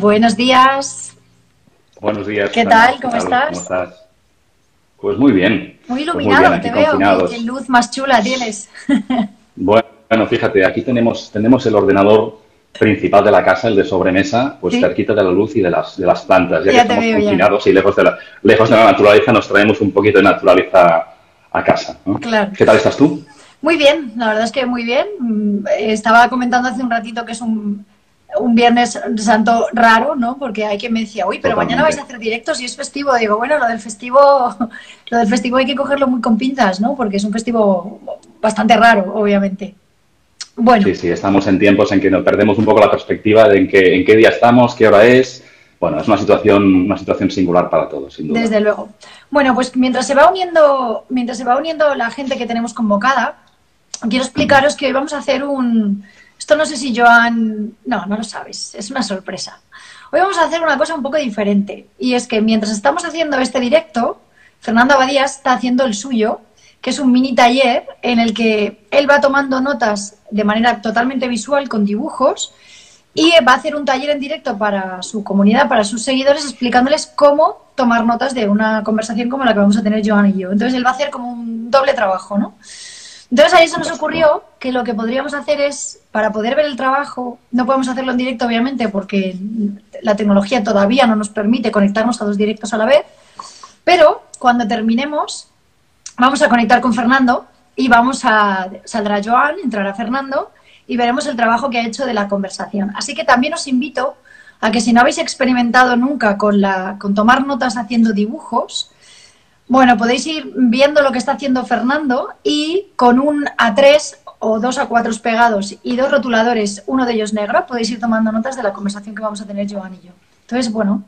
Buenos días. Buenos días. ¿Qué tal? ¿Cómo estás? ¿Cómo estás? Pues muy bien. Muy Pues iluminado, muy bien, te aquí veo. confinados. Qué luz más chula tienes. Bueno, fíjate, aquí tenemos el ordenador principal de la casa, el de sobremesa, pues Sí, cerquita de la luz y de las plantas. Ya que ya te estamos veo ya. confinados y lejos de la naturaleza, nos traemos un poquito de naturaleza a casa, ¿no? Claro. ¿Qué tal estás tú? Muy bien, la verdad es que muy bien. Estaba comentando hace un ratito que es un Viernes Santo raro, ¿no? Porque hay quien me decía, uy, pero mañana vais a Totalmente. hacer directos y es festivo. Digo, bueno, lo del festivo hay que cogerlo muy con pinzas, ¿no? Porque es un festivo bastante raro, obviamente. Bueno, Sí, sí, estamos en tiempos en que nos perdemos un poco la perspectiva de en qué día estamos, qué hora es. Bueno, es una situación singular para todos, sin duda. desde luego. Bueno, pues mientras se va uniendo la gente que tenemos convocada, quiero Ujú. explicaros que hoy vamos a hacer un... Esto no sé si Joan... No, no lo sabes, es una sorpresa. Hoy vamos a hacer una cosa un poco diferente. Y es que mientras estamos haciendo este directo, Fernando Abadía está haciendo el suyo, que es un mini taller en el que él va tomando notas de manera totalmente visual con dibujos y va a hacer un taller en directo para su comunidad, para sus seguidores, explicándoles cómo tomar notas de una conversación como la que vamos a tener Joan y yo. Entonces él va a hacer como un doble trabajo, ¿no? Entonces ahí se nos Fantástico. ocurrió que lo que podríamos hacer es, para poder ver el trabajo, no podemos hacerlo en directo obviamente porque la tecnología todavía no nos permite conectarnos a dos directos a la vez, pero cuando terminemos vamos a conectar con Fernando y saldrá Joan, entrará Fernando y veremos el trabajo que ha hecho de la conversación. Así que también os invito a que si no habéis experimentado nunca con tomar notas haciendo dibujos, bueno, podéis ir viendo lo que está haciendo Fernando y con un A3 o dos A4 pegados y dos rotuladores, uno de ellos negro, podéis ir tomando notas de la conversación que vamos a tener Joan y yo. Entonces, bueno,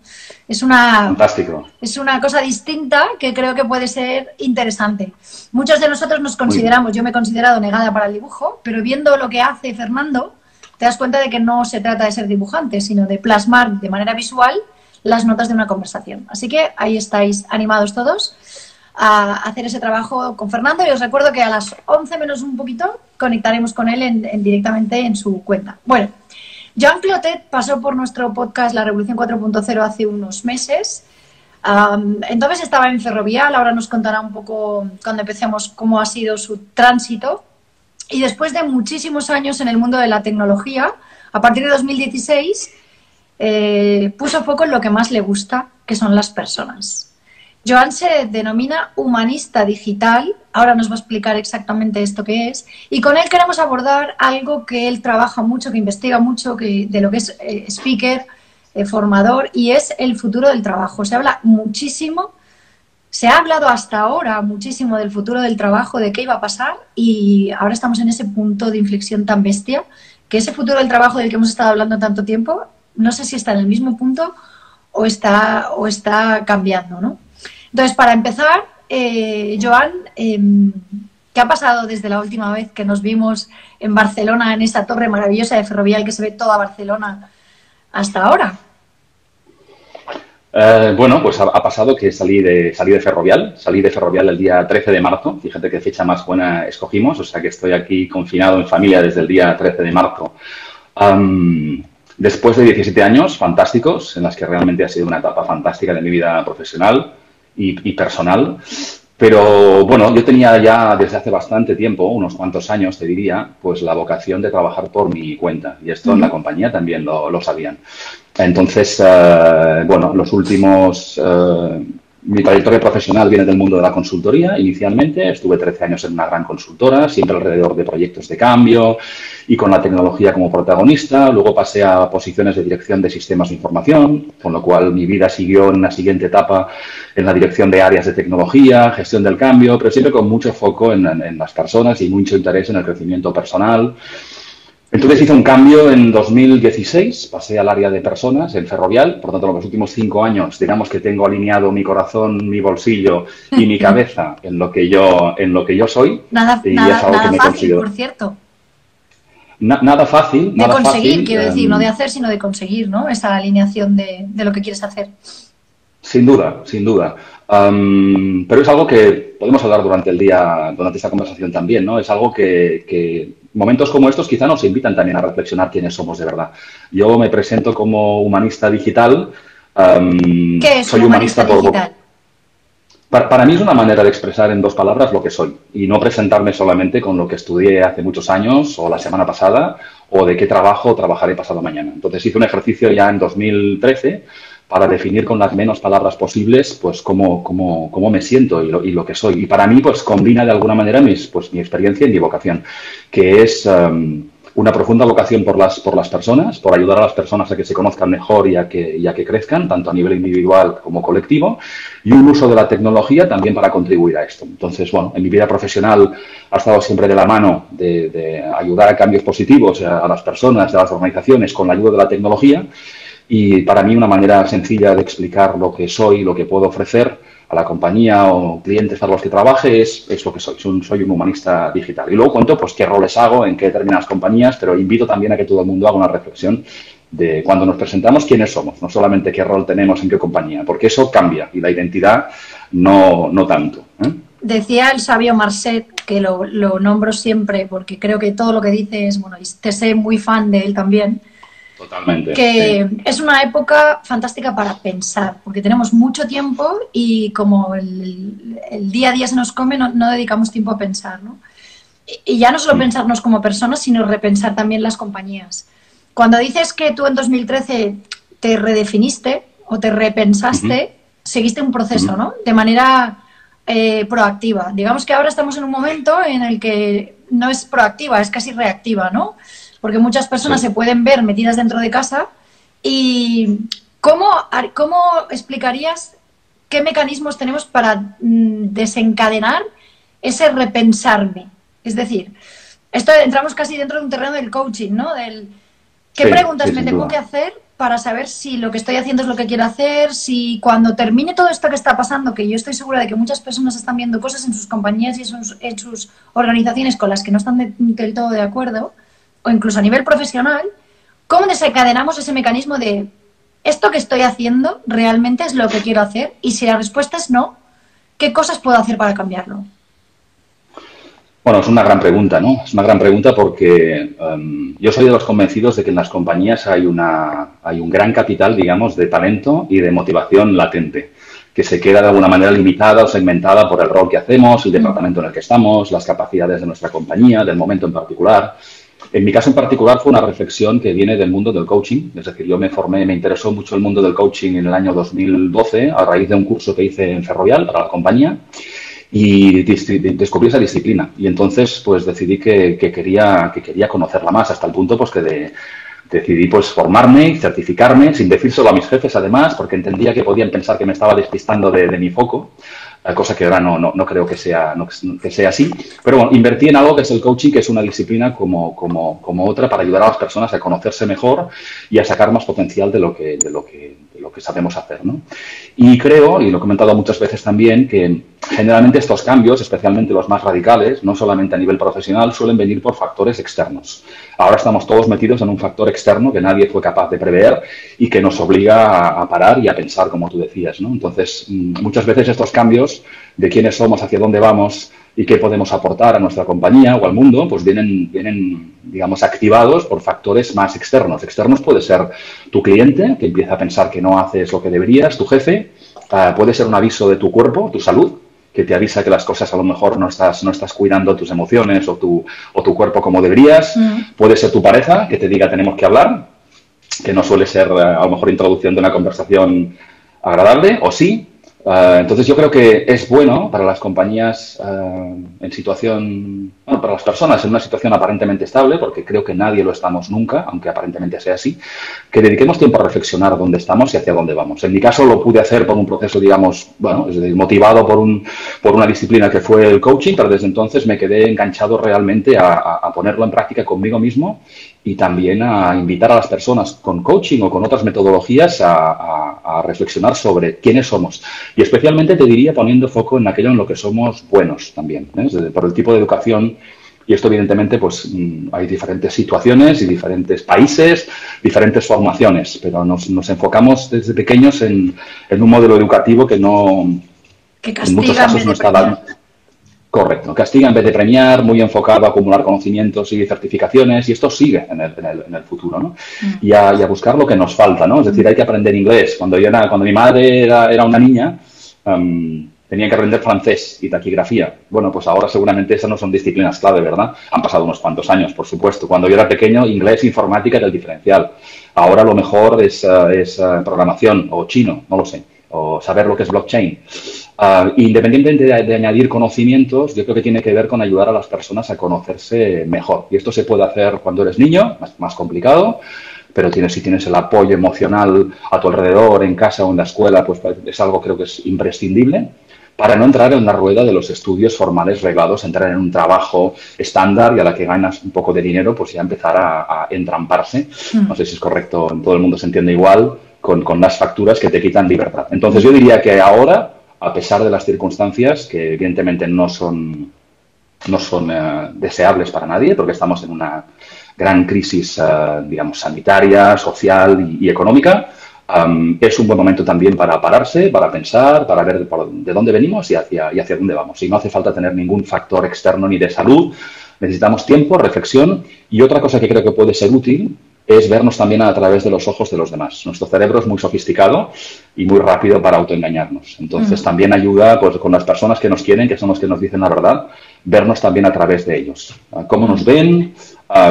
es una, Fantástico. es una cosa distinta que creo que puede ser interesante. Muchos de nosotros nos Muy bien. consideramos, yo me he considerado negada para el dibujo, pero viendo lo que hace Fernando, te das cuenta de que no se trata de ser dibujante, sino de plasmar de manera visual las notas de una conversación. Así que ahí estáis animados todos a hacer ese trabajo con Fernando y os recuerdo que a las 11 menos un poquito conectaremos con él directamente en su cuenta. Bueno, Joan Clotet pasó por nuestro podcast La Revolución 4.0 hace unos meses. Entonces estaba en Ferrovial, ahora nos contará un poco cuando empecemos cómo ha sido su tránsito. Y después de muchísimos años en el mundo de la tecnología, a partir de 2016 puso foco en lo que más le gusta, que son las personas. Joan se denomina humanista digital, ahora nos va a explicar exactamente esto que es, y con él queremos abordar algo que él trabaja mucho, que investiga mucho, de lo que es speaker, formador, y es el futuro del trabajo. Se habla muchísimo, se ha hablado hasta ahora muchísimo del futuro del trabajo, de qué iba a pasar, y ahora estamos en ese punto de inflexión tan bestia, que ese futuro del trabajo del que hemos estado hablando tanto tiempo, no sé si está en el mismo punto o está cambiando, ¿no? Entonces, para empezar, Joan, ¿qué ha pasado desde la última vez que nos vimos en Barcelona, en esa torre maravillosa de Ferrovial que se ve toda Barcelona hasta ahora? Bueno, pues ha pasado que salí de Ferrovial el día 13 de marzo, fíjate qué fecha más buena escogimos, o sea que estoy aquí confinado en familia desde el día 13 de marzo. Después de 17 años fantásticos, en las que realmente ha sido una etapa fantástica de mi vida profesional y personal, pero bueno, yo tenía ya desde hace bastante tiempo, unos cuantos años te diría, pues la vocación de trabajar por mi cuenta, y esto en la compañía también lo sabían. Entonces, bueno, mi trayectoria profesional viene del mundo de la consultoría. Inicialmente estuve 13 años en una gran consultora, siempre alrededor de proyectos de cambio y con la tecnología como protagonista. Luego pasé a posiciones de dirección de sistemas de información, con lo cual mi vida siguió en una siguiente etapa en la dirección de áreas de tecnología, gestión del cambio, pero siempre con mucho foco en las personas y mucho interés en el crecimiento personal. Entonces hice un cambio en 2016, pasé al área de personas en Ferrovial, por tanto, en los últimos 5 años, digamos que tengo alineado mi corazón, mi bolsillo y mi cabeza en lo que yo soy, Nada, y es nada, algo que nada me fácil, considero por cierto. nada fácil, De nada conseguir, fácil. quiero decir, no de hacer, sino de conseguir, ¿no? Esa alineación de lo que quieres hacer. Sin duda, sin duda. Pero es algo que podemos hablar durante el día, durante esta conversación también, ¿no? Es algo que momentos como estos quizá nos invitan también a reflexionar quiénes somos de verdad. Yo me presento como humanista digital. ¿Qué es Soy un humanista digital? Para mí es una manera de expresar en dos palabras lo que soy y no presentarme solamente con lo que estudié hace muchos años o la semana pasada o de qué trabajo o trabajaré pasado mañana. Entonces hice un ejercicio ya en 2013 para definir con las menos palabras posibles pues cómo me siento y lo que soy. Y para mí pues combina de alguna manera mi experiencia y mi vocación, que es una profunda vocación por las personas, por ayudar a las personas a que se conozcan mejor y a que crezcan, tanto a nivel individual como colectivo, y un uso de la tecnología también para contribuir a esto. Entonces, bueno, en mi vida profesional ha estado siempre de la mano de ayudar a cambios positivos a las personas, a las organizaciones, con la ayuda de la tecnología, y para mí una manera sencilla de explicar lo que soy, lo que puedo ofrecer a la compañía o clientes para los que trabaje es lo que soy. Soy un humanista digital. Y luego cuento pues qué roles hago en qué determinadas compañías, pero invito también a que todo el mundo haga una reflexión de cuando nos presentamos quiénes somos, no solamente qué rol tenemos en qué compañía, porque eso cambia y la identidad no tanto. Decía el sabio Marcet, que lo nombro siempre porque creo que todo lo que dice es, bueno, te sé muy fan de él también. Totalmente. Que sí. Es una época fantástica para pensar, porque tenemos mucho tiempo y como el día a día se nos come, no dedicamos tiempo a pensar, ¿no? Y ya no solo pensarnos como personas, sino repensar también las compañías. Cuando dices que tú en 2013 te redefiniste o te repensaste, seguiste un proceso, ¿no? De manera proactiva. Digamos que ahora estamos en un momento en el que no es proactiva, es casi reactiva, ¿no? Porque muchas personas se pueden ver metidas dentro de casa. ¿Y cómo explicarías qué mecanismos tenemos para desencadenar ese repensarme? Es decir, entramos casi dentro de un terreno del coaching, ¿no? ¿Qué preguntas me tengo que hacer para saber si lo que estoy haciendo es lo que quiero hacer? Si cuando termine todo esto que está pasando, que yo estoy segura de que muchas personas están viendo cosas en sus compañías y en sus organizaciones con las que no están del todo de acuerdo, o incluso a nivel profesional, ¿cómo desencadenamos ese mecanismo de esto que estoy haciendo realmente es lo que quiero hacer? Y si la respuesta es no, ¿qué cosas puedo hacer para cambiarlo? Bueno, es una gran pregunta, ¿no? Es una gran pregunta porque yo soy de los convencidos de que en las compañías hay un gran capital, digamos, de talento y de motivación latente, que se queda de alguna manera limitada o segmentada por el rol que hacemos, el departamento en el que estamos, las capacidades de nuestra compañía, del momento en particular. En mi caso en particular fue una reflexión que viene del mundo del coaching, es decir, yo me interesó mucho el mundo del coaching en el año 2012 a raíz de un curso que hice en Ferrovial para la compañía y descubrí esa disciplina y entonces pues decidí que quería conocerla más hasta el punto pues que decidí pues formarme y certificarme sin decírselo a mis jefes además porque entendía que podían pensar que me estaba despistando de mi foco. Cosa que ahora no creo que sea así. Pero bueno, invertí en algo que es el coaching, que es una disciplina como otra para ayudar a las personas a conocerse mejor y a sacar más potencial de lo que sabemos hacer, ¿no? Y creo, y lo he comentado muchas veces también, que generalmente estos cambios, especialmente los más radicales, no solamente a nivel profesional, suelen venir por factores externos. Ahora estamos todos metidos en un factor externo que nadie fue capaz de prever y que nos obliga a parar y a pensar, como tú decías, ¿no? Entonces, muchas veces estos cambios de quiénes somos, hacia dónde vamos y qué podemos aportar a nuestra compañía o al mundo, pues vienen, digamos, activados por factores más externos. Externos puede ser tu cliente, que empieza a pensar que no haces lo que deberías, tu jefe, puede ser un aviso de tu cuerpo, tu salud, que te avisa que las cosas a lo mejor no estás cuidando tus emociones o tu cuerpo como deberías. Puede ser tu pareja, que te diga tenemos que hablar, que no suele ser a lo mejor introducción de una conversación agradable, o sí. Entonces yo creo que es bueno para las compañías en situación, bueno, para las personas en una situación aparentemente estable, porque creo que nadie lo estamos nunca, aunque aparentemente sea así, que dediquemos tiempo a reflexionar dónde estamos y hacia dónde vamos. En mi caso lo pude hacer por un proceso, digamos, bueno, es decir, motivado por una disciplina que fue el coaching, pero desde entonces me quedé enganchado realmente a ponerlo en práctica conmigo mismo y también a invitar a las personas con coaching o con otras metodologías a reflexionar sobre quiénes somos. Y especialmente te diría poniendo foco en aquello en lo que somos buenos también, ¿eh? Por el tipo de educación. Y esto, evidentemente, pues hay diferentes situaciones y diferentes países, diferentes formaciones, pero nos enfocamos desde pequeños en un modelo educativo que en muchos casos no está dando. Correcto. Castiga en vez de premiar, muy enfocado a acumular conocimientos y certificaciones, y esto sigue en el futuro, ¿no? Y a buscar lo que nos falta, ¿no? Es decir, hay que aprender inglés. Cuando mi madre era una niña, tenía que aprender francés y taquigrafía. Bueno, pues ahora seguramente esas no son disciplinas clave, ¿verdad? Han pasado unos cuantos años, por supuesto. Cuando yo era pequeño, inglés, informática era el diferencial. Ahora lo mejor es programación o chino, no lo sé, o saber lo que es blockchain. Independientemente de añadir conocimientos, yo creo que tiene que ver con ayudar a las personas a conocerse mejor. Y esto se puede hacer cuando eres niño, más complicado, pero si tienes el apoyo emocional a tu alrededor, en casa o en la escuela, pues es algo creo que es imprescindible para no entrar en la rueda de los estudios formales reglados, entrar en un trabajo estándar y a la que ganas un poco de dinero, pues ya empezar a entramparse. No sé si es correcto, en todo el mundo se entiende igual, con las facturas que te quitan libertad. Entonces yo diría que ahora, a pesar de las circunstancias, que evidentemente no son deseables para nadie, porque estamos en una gran crisis, digamos, sanitaria, social y económica, es un buen momento también para pararse, para pensar, para ver de dónde venimos y hacia dónde vamos. Y no hace falta tener ningún factor externo ni de salud. Necesitamos tiempo, reflexión y otra cosa que creo que puede ser útil es vernos también a través de los ojos de los demás. Nuestro cerebro es muy sofisticado y muy rápido para autoengañarnos. Entonces, también ayuda pues, con las personas que nos quieren, que son los que nos dicen la verdad, vernos también a través de ellos. Cómo nos ven,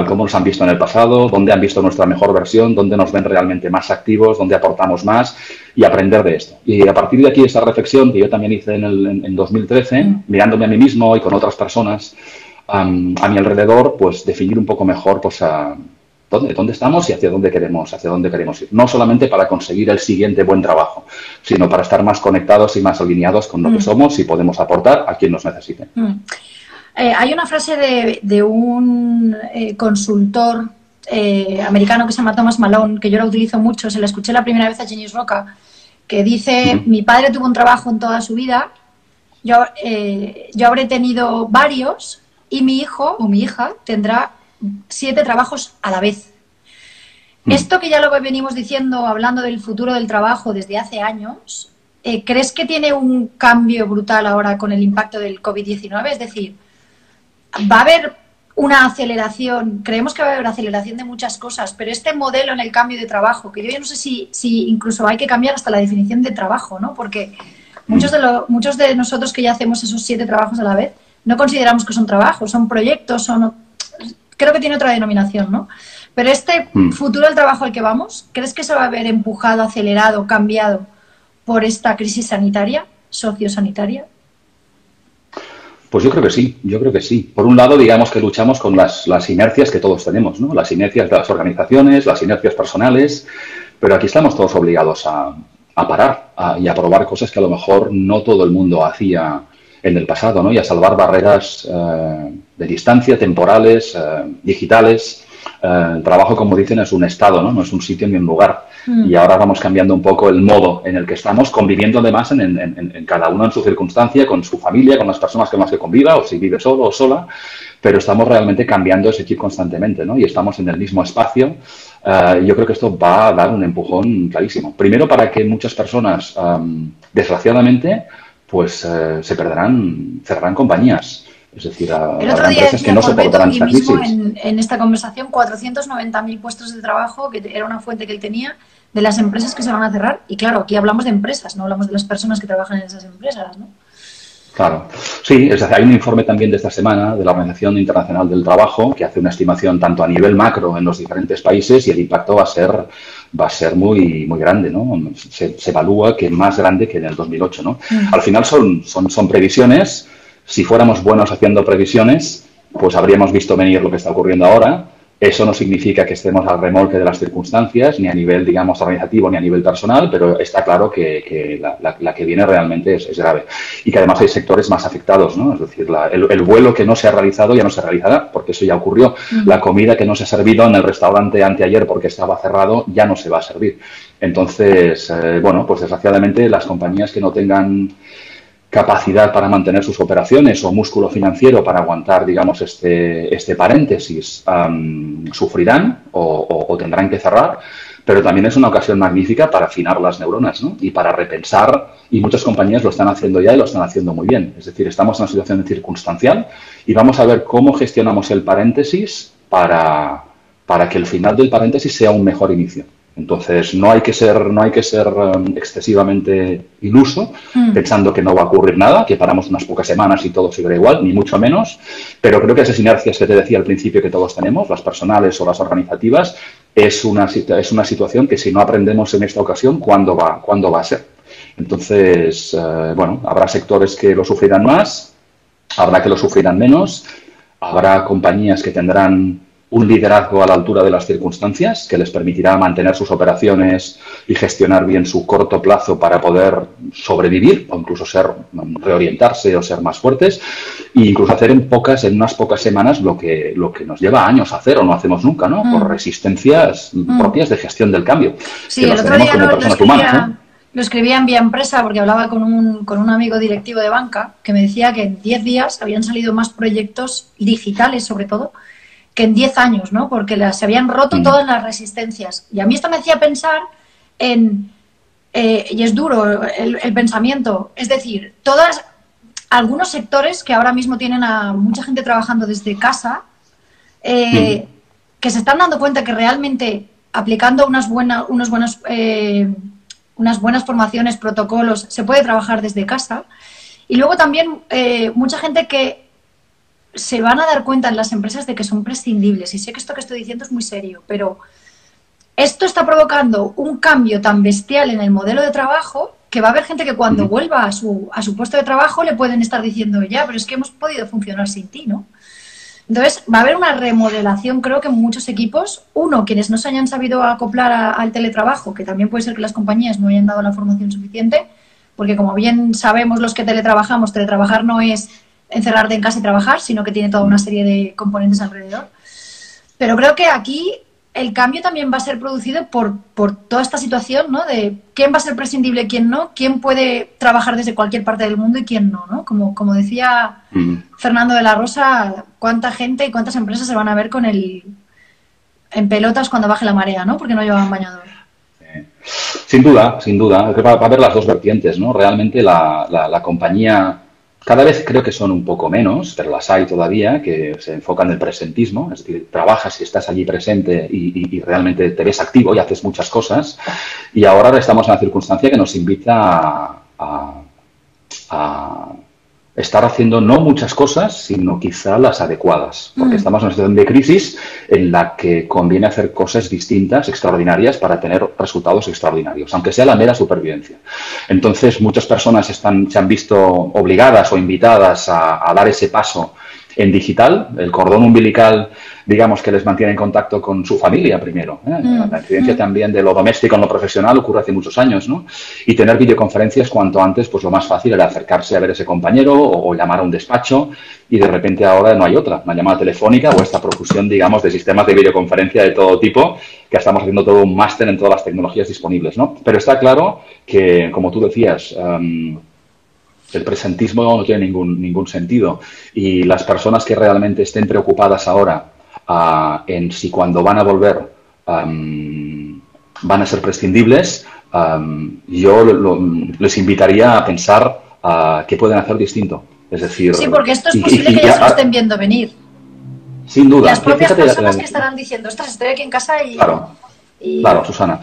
cómo nos han visto en el pasado, dónde han visto nuestra mejor versión, dónde nos ven realmente más activos, dónde aportamos más y aprender de esto. Y a partir de aquí, esta reflexión que yo también hice en 2013, mirándome a mí mismo y con otras personas a mi alrededor, pues definir un poco mejor pues dónde estamos y hacia dónde queremos ir. No solamente para conseguir el siguiente buen trabajo, sino para estar más conectados y más alineados con lo que somos y podemos aportar a quien nos necesite. Hay una frase de un consultor americano que se llama Thomas Malone, que yo la utilizo mucho, se la escuché la primera vez a Genius Roca, que dice, mi padre tuvo un trabajo en toda su vida, yo habré tenido varios y mi hijo o mi hija tendrá 7 trabajos a la vez. Esto que ya lo venimos diciendo, hablando del futuro del trabajo desde hace años, ¿crees que tiene un cambio brutal ahora con el impacto del COVID-19? Es decir, ¿va a haber una aceleración? Creemos que va a haber aceleración de muchas cosas, pero este modelo en el cambio de trabajo, que yo ya no sé si incluso hay que cambiar hasta la definición de trabajo, ¿no? Porque muchos de nosotros que ya hacemos esos 7 trabajos a la vez, no consideramos que son trabajos, son proyectos, creo que tiene otra denominación, ¿no? Pero este futuro del trabajo al que vamos, ¿crees que se va a ver empujado, acelerado, cambiado por esta crisis sanitaria, sociosanitaria? Pues yo creo que sí. Por un lado, digamos que luchamos con las inercias que todos tenemos, ¿no? Las inercias de las organizaciones, las inercias personales, pero aquí estamos todos obligados a parar y a probar cosas que a lo mejor no todo el mundo hacía en el pasado, ¿no? Y a salvar barreras de distancia, temporales, digitales. El trabajo, como dicen, es un estado, ¿no? No es un sitio ni un lugar. Y ahora vamos cambiando un poco el modo en el que estamos, conviviendo además en cada uno en su circunstancia, con su familia, con las personas con las que conviva, o si vive solo o sola, pero estamos realmente cambiando ese chip constantemente, ¿no? Y estamos en el mismo espacio. Yo creo que esto va a dar un empujón clarísimo. Primero, para que muchas personas, desgraciadamente, pues cerrarán compañías. Es decir, habrá empresas que no soportarán esta crisis. En esta conversación, 490.000 puestos de trabajo, que era una fuente que él tenía, de las empresas que se van a cerrar. Y claro, aquí hablamos de empresas, no hablamos de las personas que trabajan en esas empresas, ¿no? Claro. Sí, hay un informe también de esta semana de la Organización Internacional del Trabajo que hace una estimación tanto a nivel macro en los diferentes países y el impacto va a ser muy, muy grande, ¿no? Se evalúa que más grande que en el 2008, ¿no? Al final son previsiones. Si fuéramos buenos haciendo previsiones, pues habríamos visto venir lo que está ocurriendo ahora. Eso no significa que estemos al remolque de las circunstancias, ni a nivel, digamos, organizativo, ni a nivel personal, pero está claro que la que viene realmente es grave. Y que además hay sectores más afectados, ¿no? Es decir, el vuelo que no se ha realizado ya no se realizará, porque eso ya ocurrió. La comida que no se ha servido en el restaurante anteayer porque estaba cerrado ya no se va a servir. Entonces, bueno, pues desgraciadamente las compañías que no tengan capacidad para mantener sus operaciones o músculo financiero para aguantar, digamos, este paréntesis, sufrirán o tendrán que cerrar, pero también es una ocasión magnífica para afinar las neuronas, ¿no? Y para repensar, y muchas compañías lo están haciendo ya y lo están haciendo muy bien. Es decir, estamos en una situación circunstancial y vamos a ver cómo gestionamos el paréntesis para que el final del paréntesis sea un mejor inicio. Entonces, no hay que ser excesivamente iluso pensando que no va a ocurrir nada, que paramos unas pocas semanas y todo seguirá igual, ni mucho menos, pero creo que esas inercias que te decía al principio que todos tenemos, las personales o las organizativas, es una situación que si no aprendemos en esta ocasión, ¿cuándo va a ser? Entonces, bueno, habrá sectores que lo sufrirán más, habrá que lo sufrirán menos, habrá compañías que tendrán un liderazgo a la altura de las circunstancias que les permitirá mantener sus operaciones y gestionar bien su corto plazo para poder sobrevivir o incluso reorientarse o ser más fuertes e incluso hacer en unas pocas semanas lo que nos lleva años a hacer o no hacemos nunca, ¿no? Por resistencias propias de gestión del cambio. Sí, el otro día lo escribía en Vía Empresa porque hablaba con un amigo directivo de banca que me decía que en 10 días habían salido más proyectos digitales, sobre todo, que en 10 años, ¿no? Porque se habían roto todas las resistencias. Y a mí esto me hacía pensar y es duro el pensamiento, es decir, algunos sectores que ahora mismo tienen a mucha gente trabajando desde casa, que se están dando cuenta que realmente aplicando unas buenas formaciones, protocolos, se puede trabajar desde casa. Y luego también mucha gente que se van a dar cuenta en las empresas de que son prescindibles. Y sé que esto que estoy diciendo es muy serio, pero esto está provocando un cambio tan bestial en el modelo de trabajo que va a haber gente que cuando vuelva a su puesto de trabajo le pueden estar diciendo ya, pero es que hemos podido funcionar sin ti, ¿no? Entonces va a haber una remodelación, creo que en muchos equipos. Uno, quienes no se hayan sabido acoplar al teletrabajo, que también puede ser que las compañías no hayan dado la formación suficiente, porque como bien sabemos los que teletrabajamos, teletrabajar no es encerrarte en casa y trabajar, sino que tiene toda una serie de componentes alrededor. Pero creo que aquí el cambio también va a ser producido por toda esta situación, ¿no? De quién va a ser prescindible, quién no, quién puede trabajar desde cualquier parte del mundo y quién no, ¿no? Como decía Fernando de la Rosa, cuánta gente y cuántas empresas se van a ver en pelotas cuando baje la marea, ¿no? Porque no llevaban bañador. Sin duda. Va a haber las dos vertientes, ¿no? Realmente la compañía... Cada vez creo que son un poco menos, pero las hay todavía, que se enfocan en el presentismo, es decir, trabajas y estás allí presente y realmente te ves activo y haces muchas cosas. Y ahora estamos en una circunstancia que nos invita a estar haciendo no muchas cosas, sino quizá las adecuadas. Porque estamos en una situación de crisis en la que conviene hacer cosas distintas, extraordinarias, para tener resultados extraordinarios, aunque sea la mera supervivencia. Entonces, muchas personas se han visto obligadas o invitadas a dar ese paso en digital, el cordón umbilical, digamos, que les mantiene en contacto con su familia primero. La incidencia también de lo doméstico en lo profesional ocurre hace muchos años, ¿no? Y tener videoconferencias cuanto antes, pues lo más fácil era acercarse a ver a ese compañero o llamar a un despacho, y de repente ahora no hay otra, una llamada telefónica o esta profusión, digamos, de sistemas de videoconferencia de todo tipo, que estamos haciendo todo un máster en todas las tecnologías disponibles, ¿no? Pero está claro que, como tú decías, el presentismo no tiene ningún sentido, y las personas que realmente estén preocupadas ahora en si cuando van a volver van a ser prescindibles, yo les invitaría a pensar qué pueden hacer distinto. Es decir, sí, porque esto es posible que ya se lo estén viendo venir. Sin duda. Las propias personas que estarán diciendo, ostras, estoy aquí en casa y... Claro, Susana.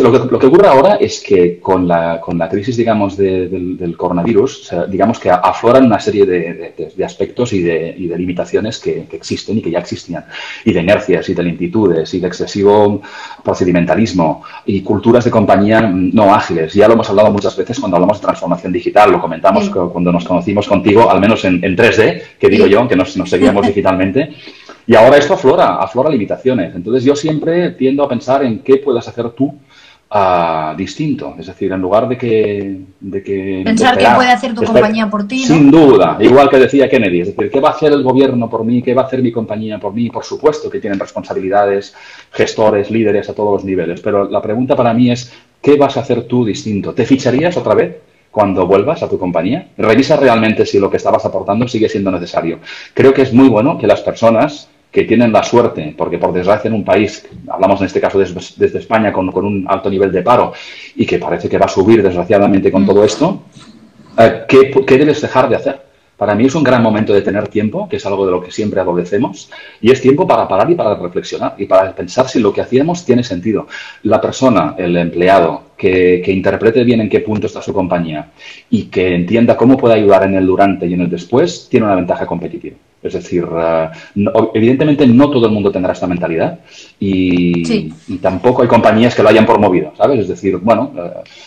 Lo que ocurre ahora es que con la crisis, digamos, del coronavirus, digamos que afloran una serie de aspectos y de limitaciones que existen y que ya existían, y de inercias y de lentitudes y de excesivo procedimentalismo y culturas de compañía no ágiles. Ya lo hemos hablado muchas veces cuando hablamos de transformación digital, lo comentamos cuando nos conocimos contigo, al menos en 3D, que digo yo, que nos seguíamos digitalmente. Y ahora esto aflora limitaciones. Entonces yo siempre tiendo a pensar en qué puedes hacer tú distinto, es decir, en lugar de que pensar qué puede hacer tu compañía por ti, ¿no? Sin duda, igual que decía Kennedy, es decir, ¿qué va a hacer el gobierno por mí? ¿Qué va a hacer mi compañía por mí? Por supuesto que tienen responsabilidades, gestores, líderes a todos los niveles, pero la pregunta para mí es, ¿qué vas a hacer tú distinto? ¿Te ficharías otra vez cuando vuelvas a tu compañía? Revisa realmente si lo que estabas aportando sigue siendo necesario. Creo que es muy bueno que las personas que tienen la suerte, porque por desgracia en un país, hablamos en este caso desde España, con un alto nivel de paro y que parece que va a subir desgraciadamente con todo esto, ¿qué debes dejar de hacer? Para mí es un gran momento de tener tiempo, que es algo de lo que siempre adolecemos, y es tiempo para parar y para reflexionar y para pensar si lo que hacíamos tiene sentido. La persona, el empleado, que interprete bien en qué punto está su compañía y que entienda cómo puede ayudar en el durante y en el después, tiene una ventaja competitiva. Es decir, evidentemente no todo el mundo tendrá esta mentalidad y tampoco hay compañías que lo hayan promovido, ¿sabes? Es decir, bueno,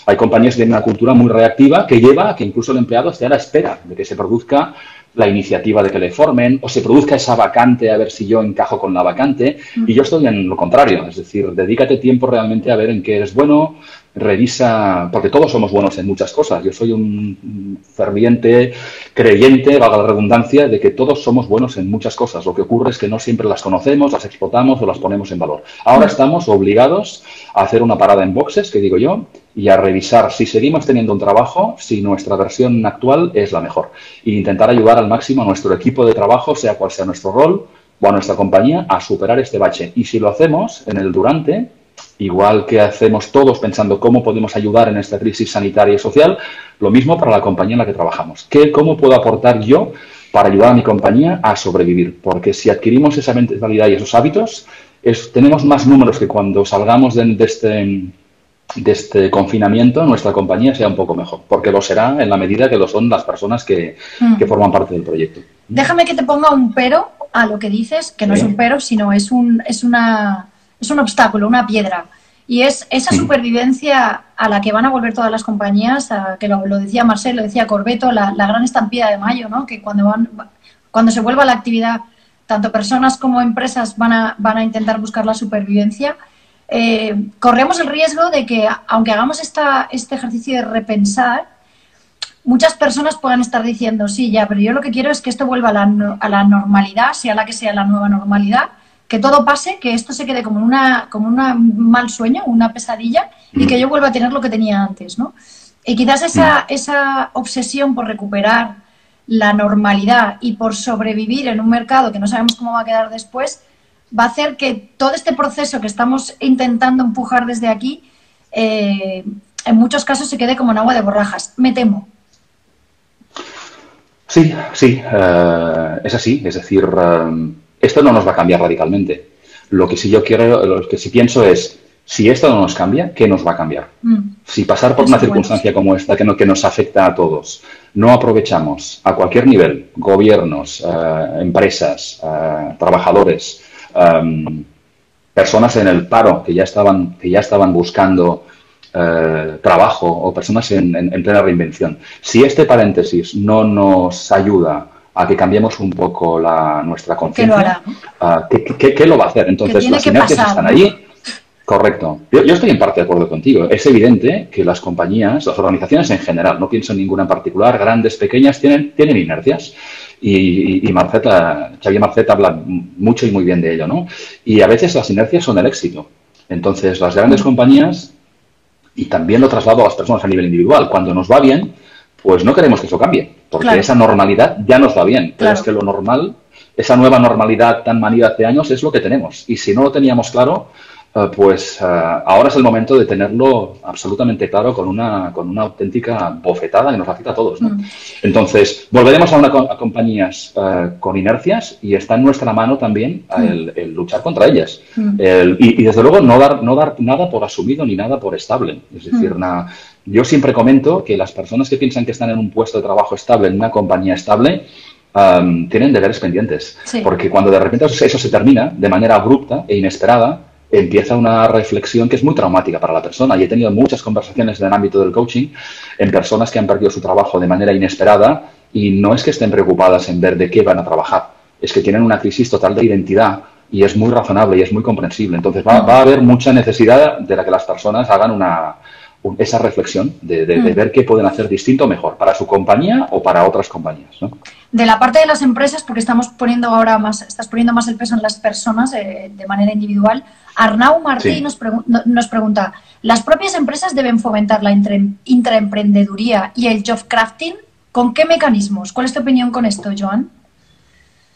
hay compañías que tienen una cultura muy reactiva que lleva a que incluso el empleado esté a la espera de que se produzca la iniciativa de que le formen o se produzca esa vacante a ver si yo encajo con la vacante. Y yo estoy en lo contrario, es decir, dedícate tiempo realmente a ver en qué eres bueno, revisa, porque todos somos buenos en muchas cosas. Yo soy un ferviente creyente, valga la redundancia, de que todos somos buenos en muchas cosas. Lo que ocurre es que no siempre las conocemos, las explotamos o las ponemos en valor. Ahora estamos obligados a hacer una parada en boxes, que digo yo, y a revisar si seguimos teniendo un trabajo, si nuestra versión actual es la mejor. E intentar ayudar al máximo a nuestro equipo de trabajo, sea cual sea nuestro rol, o a nuestra compañía, a superar este bache. Y si lo hacemos en el durante, igual que hacemos todos pensando cómo podemos ayudar en esta crisis sanitaria y social, lo mismo para la compañía en la que trabajamos. ¿Cómo puedo aportar yo para ayudar a mi compañía a sobrevivir? Porque si adquirimos esa mentalidad y esos hábitos, tenemos más números que cuando salgamos de este confinamiento, nuestra compañía sea un poco mejor, porque lo será en la medida que lo son las personas que forman parte del proyecto. Déjame que te ponga un pero a lo que dices, que no es un pero, sino es un obstáculo, una piedra. Y es esa supervivencia a la que van a volver todas las compañías, que lo decía Marcel, lo decía Corbeto, la gran estampida de mayo, ¿no? Que cuando se vuelva la actividad, tanto personas como empresas van a intentar buscar la supervivencia. Corremos el riesgo de que, aunque hagamos este ejercicio de repensar, muchas personas puedan estar diciendo, sí, ya, pero yo lo que quiero es que esto vuelva a la normalidad, sea la que sea la nueva normalidad, que todo pase, que esto se quede como un mal sueño, una pesadilla, y que yo vuelva a tener lo que tenía antes, ¿no? Y quizás esa obsesión por recuperar la normalidad y por sobrevivir en un mercado que no sabemos cómo va a quedar después, va a hacer que todo este proceso que estamos intentando empujar desde aquí, en muchos casos se quede como en agua de borrajas. Me temo. Sí, es así. Es decir, esto no nos va a cambiar radicalmente. Lo que sí pienso es, si esto no nos cambia, ¿qué nos va a cambiar? Si pasar por una circunstancia como esta, que nos afecta a todos, no aprovechamos a cualquier nivel, gobiernos, empresas, trabajadores, personas en el paro que ya estaban buscando trabajo o personas en plena reinvención. Si este paréntesis no nos ayuda a que cambiemos un poco nuestra conciencia, ¿qué lo va a hacer? Entonces, las inercias están allí. Correcto. Yo estoy en parte de acuerdo contigo. Es evidente que las compañías, las organizaciones en general, no pienso en ninguna en particular, grandes, pequeñas, tienen inercias. Y Xavier Marcet habla mucho y muy bien de ello, ¿no? Y a veces las inercias son el éxito. Entonces, las grandes compañías, y también lo traslado a las personas a nivel individual, cuando nos va bien, pues no queremos que eso cambie, porque esa normalidad ya nos va bien. Pero es que lo normal, esa nueva normalidad tan manida hace años, es lo que tenemos. Y si no lo teníamos claro, pues ahora es el momento de tenerlo absolutamente claro con una auténtica bofetada que nos afecta a todos, ¿no? Entonces, volveremos a compañías con inercias y está en nuestra mano también el luchar contra ellas. Y desde luego no dar nada por asumido ni nada por estable. Es decir, yo siempre comento que las personas que piensan que están en un puesto de trabajo estable, en una compañía estable, tienen deberes pendientes. Porque cuando de repente eso se termina de manera abrupta e inesperada, empieza una reflexión que es muy traumática para la persona. Y he tenido muchas conversaciones en el ámbito del coaching en personas que han perdido su trabajo de manera inesperada y no es que estén preocupadas en ver de qué van a trabajar, es que tienen una crisis total de identidad y es muy razonable y es muy comprensible. Entonces va a haber mucha necesidad de la que las personas hagan esa reflexión de ver qué pueden hacer distinto o mejor para su compañía o para otras compañías, ¿no? De la parte de las empresas, porque estás poniendo más el peso en las personas de manera individual, Arnau Martí nos pregunta, ¿las propias empresas deben fomentar la intraemprendeduría y el job crafting? ¿Con qué mecanismos? ¿Cuál es tu opinión con esto, Joan?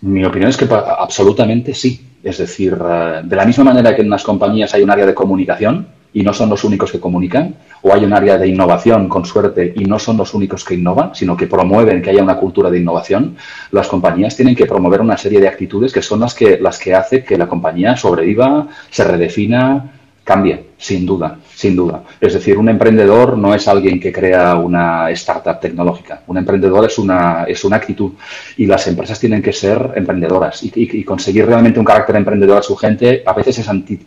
Mi opinión es que absolutamente sí. Es decir, de la misma manera que en unas compañías hay un área de comunicación y no son los únicos que comunican, o hay un área de innovación, con suerte, y no son los únicos que innovan, sino que promueven que haya una cultura de innovación, las compañías tienen que promover una serie de actitudes que son las que hace que la compañía sobreviva, se redefina, cambie, sin duda, sin duda. Es decir, un emprendedor no es alguien que crea una startup tecnológica. Un emprendedor es una actitud y las empresas tienen que ser emprendedoras y conseguir realmente un carácter emprendedor a su gente a veces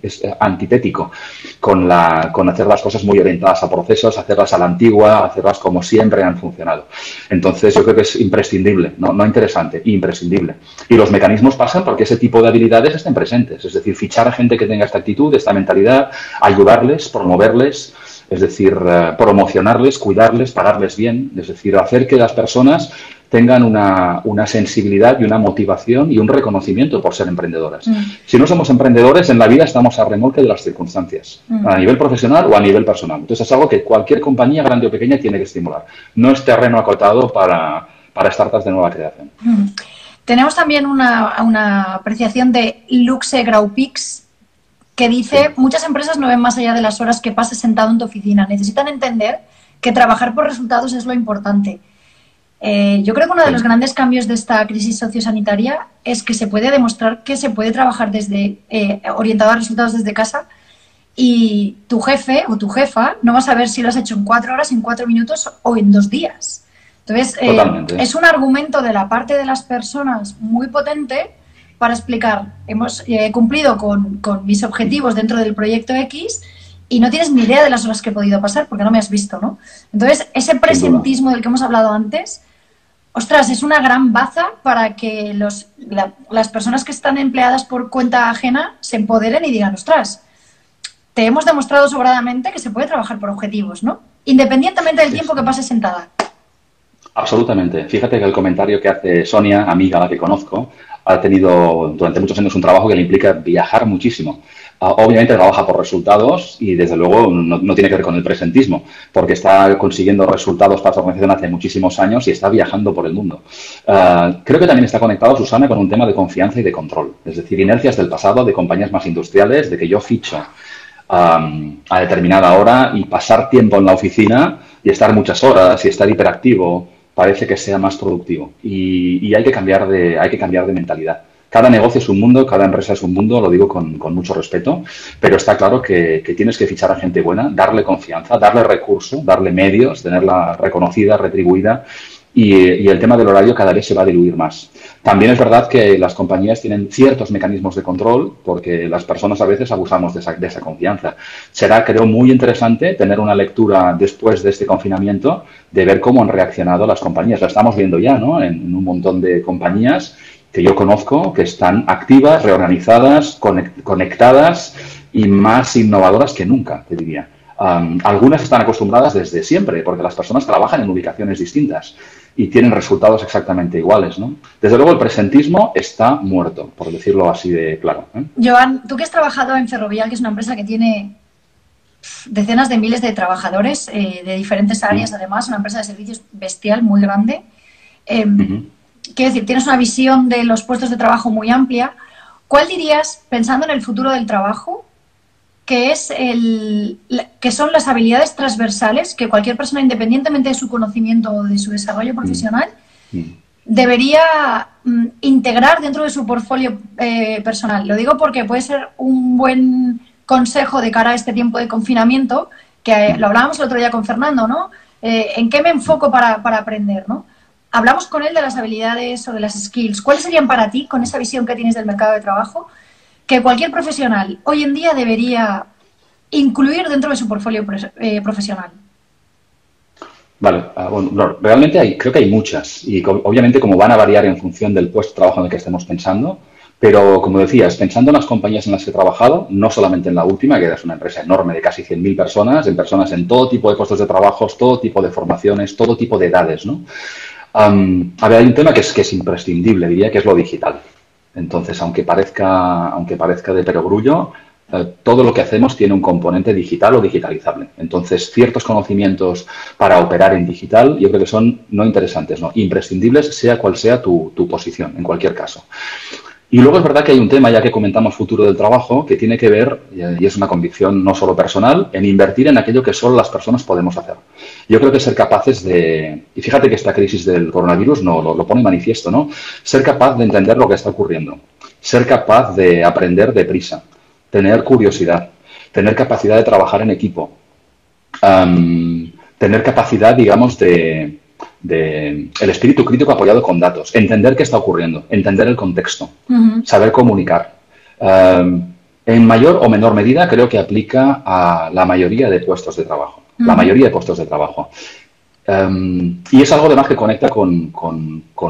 es antitético con hacer las cosas muy orientadas a procesos, hacerlas a la antigua, hacerlas como siempre han funcionado. Entonces, yo creo que es imprescindible, no interesante, imprescindible. Y los mecanismos pasan porque ese tipo de habilidades estén presentes. Es decir, fichar a gente que tenga esta actitud, esta mentalidad, ayudarles, promoverles, es decir, promocionarles, cuidarles, pagarles bien, es decir, hacer que las personas tengan una sensibilidad y una motivación y un reconocimiento por ser emprendedoras. Si no somos emprendedores, en la vida estamos a remolque de las circunstancias, a nivel profesional o a nivel personal. Entonces, es algo que cualquier compañía, grande o pequeña, tiene que estimular. No es terreno acotado para startups de nueva creación. Tenemos también una apreciación de Luxe Graupix, que dice, muchas empresas no ven más allá de las horas que pases sentado en tu oficina. Necesitan entender que trabajar por resultados es lo importante. Yo creo que uno de los grandes cambios de esta crisis sociosanitaria es que se puede demostrar que se puede trabajar orientado a resultados desde casa y tu jefe o tu jefa no va a saber si lo has hecho en 4 horas, en 4 minutos o en 2 días. Entonces, es un argumento de la parte de las personas muy potente para explicar, hemos cumplido con mis objetivos dentro del proyecto X y no tienes ni idea de las horas que he podido pasar porque no me has visto, ¿no? Entonces, ese presentismo del que hemos hablado antes, ostras, es una gran baza para que las personas que están empleadas por cuenta ajena se empoderen y digan, ostras, te hemos demostrado sobradamente que se puede trabajar por objetivos, ¿no? Independientemente del tiempo que pases sentada. Absolutamente. Fíjate que el comentario que hace Sonia, amiga a la que conozco, ha tenido durante muchos años un trabajo que le implica viajar muchísimo. Obviamente trabaja por resultados y desde luego no tiene que ver con el presentismo, porque está consiguiendo resultados para su organización hace muchísimos años y está viajando por el mundo. Creo que también está conectado, Susana, con un tema de confianza y de control. Es decir, inercias del pasado, de compañías más industriales, de que yo ficho a determinada hora y pasar tiempo en la oficina y estar muchas horas y estar hiperactivo parece que sea más productivo y hay que cambiar de mentalidad. Cada negocio es un mundo, cada empresa es un mundo, lo digo con mucho respeto, pero está claro que tienes que fichar a gente buena, darle confianza, darle recursos, darle medios, tenerla reconocida, retribuida y el tema del horario cada vez se va a diluir más. También es verdad que las compañías tienen ciertos mecanismos de control porque las personas a veces abusamos de esa confianza. Será, creo, muy interesante tener una lectura después de este confinamiento de ver cómo han reaccionado las compañías. Lo estamos viendo ya, ¿no? En un montón de compañías que yo conozco que están activas, reorganizadas, conectadas y más innovadoras que nunca, te diría. Algunas están acostumbradas desde siempre porque las personas trabajan en ubicaciones distintas y tienen resultados exactamente iguales, ¿no? Desde luego el presentismo está muerto, por decirlo así de claro, ¿eh? Joan, tú que has trabajado en Ferrovial, que es una empresa que tiene decenas de miles de trabajadores de diferentes áreas, además, una empresa de servicios bestial, muy grande. Quiero decir, tienes una visión de los puestos de trabajo muy amplia. ¿Cuál dirías, pensando en el futuro del trabajo, que son las habilidades transversales que cualquier persona, independientemente de su conocimiento o de su desarrollo profesional, debería integrar dentro de su portfolio personal? Lo digo porque puede ser un buen consejo de cara a este tiempo de confinamiento, que lo hablábamos el otro día con Fernando, ¿no? ¿En qué me enfoco para aprender, ¿no? Hablamos con él de las habilidades o de las skills. ¿Cuáles serían para ti, con esa visión que tienes del mercado de trabajo, que cualquier profesional hoy en día debería incluir dentro de su portfolio profesional? Vale, bueno, realmente creo que hay muchas y obviamente como van a variar en función del puesto de trabajo en el que estemos pensando, pero como decías, pensando en las compañías en las que he trabajado, no solamente en la última, que es una empresa enorme de casi 100.000 personas, en todo tipo de puestos de trabajo, todo tipo de formaciones, todo tipo de edades, ¿no? A ver, hay un tema que es imprescindible, diría que es lo digital. Entonces, aunque parezca de perogrullo, todo lo que hacemos tiene un componente digital o digitalizable. Entonces, ciertos conocimientos para operar en digital yo creo que son no interesantes, no imprescindibles, sea cual sea tu posición, en cualquier caso. Y luego es verdad que hay un tema, ya que comentamos futuro del trabajo, que tiene que ver, y es una convicción no solo personal, en invertir en aquello que solo las personas podemos hacer. Yo creo que ser capaces de, y fíjate que esta crisis del coronavirus lo pone manifiesto, ¿no? Ser capaz de entender lo que está ocurriendo, ser capaz de aprender deprisa, tener curiosidad, tener capacidad de trabajar en equipo, tener capacidad, digamos, de el espíritu crítico apoyado con datos, entender qué está ocurriendo, entender el contexto, saber comunicar. En mayor o menor medida creo que aplica a la mayoría de puestos de trabajo. La mayoría de puestos de trabajo. Y es algo además que conecta con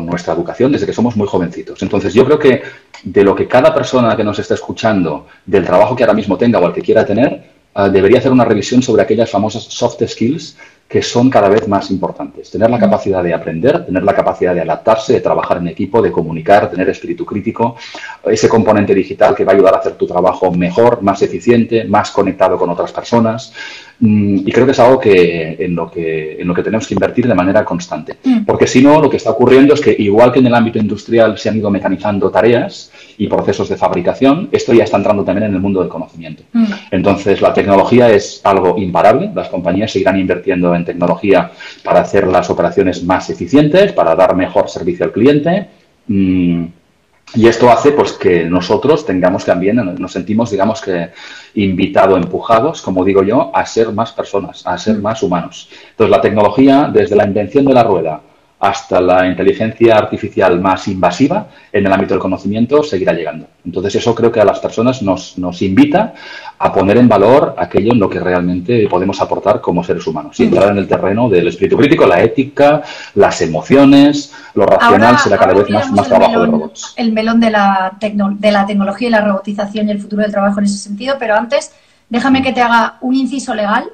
nuestra educación desde que somos muy jovencitos. Entonces yo creo que de lo que cada persona que nos está escuchando, del trabajo que ahora mismo tenga o el que quiera tener, debería hacer una revisión sobre aquellas famosas soft skills que son cada vez más importantes. Tener la capacidad de aprender, tener la capacidad de adaptarse, de trabajar en equipo, de comunicar, tener espíritu crítico, ese componente digital que va a ayudar a hacer tu trabajo mejor, más eficiente, más conectado con otras personas. Y creo que es algo en lo que tenemos que invertir de manera constante. Porque si no, lo que está ocurriendo es que, igual que en el ámbito industrial se han ido mecanizando tareas y procesos de fabricación, esto ya está entrando también en el mundo del conocimiento. Entonces, la tecnología es algo imparable. Las compañías seguirán invirtiendo en tecnología para hacer las operaciones más eficientes, para dar mejor servicio al cliente. Y esto hace pues que nosotros tengamos también, nos sentimos, digamos que invitados, empujados, como digo yo, a ser más personas, a ser más humanos. Entonces, la tecnología, desde la invención de la rueda hasta la inteligencia artificial más invasiva en el ámbito del conocimiento, seguirá llegando. Entonces, eso creo que a las personas nos invita a poner en valor aquello en lo que realmente podemos aportar como seres humanos y entrar en el terreno del espíritu crítico, la ética, las emociones, lo racional será cada vez más trabajo de robots. El melón de la tecnología y la robotización y el futuro del trabajo en ese sentido, pero antes déjame que te haga un inciso legal.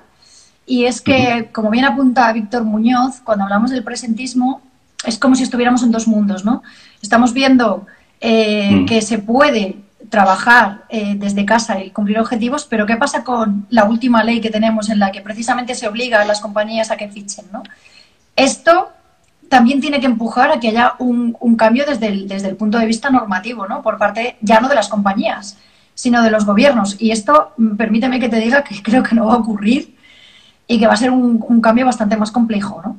Y es que, como bien apunta Víctor Muñoz, cuando hablamos del presentismo, es como si estuviéramos en dos mundos, ¿no? Estamos viendo que se puede trabajar desde casa y cumplir objetivos, pero ¿qué pasa con la última ley que tenemos en la que precisamente se obliga a las compañías a que fichen, ¿no? Esto también tiene que empujar a que haya un cambio desde el punto de vista normativo, ¿no? Por parte ya no de las compañías, sino de los gobiernos. Y esto, permíteme que te diga que creo que no va a ocurrir y que va a ser un cambio bastante más complejo, ¿no?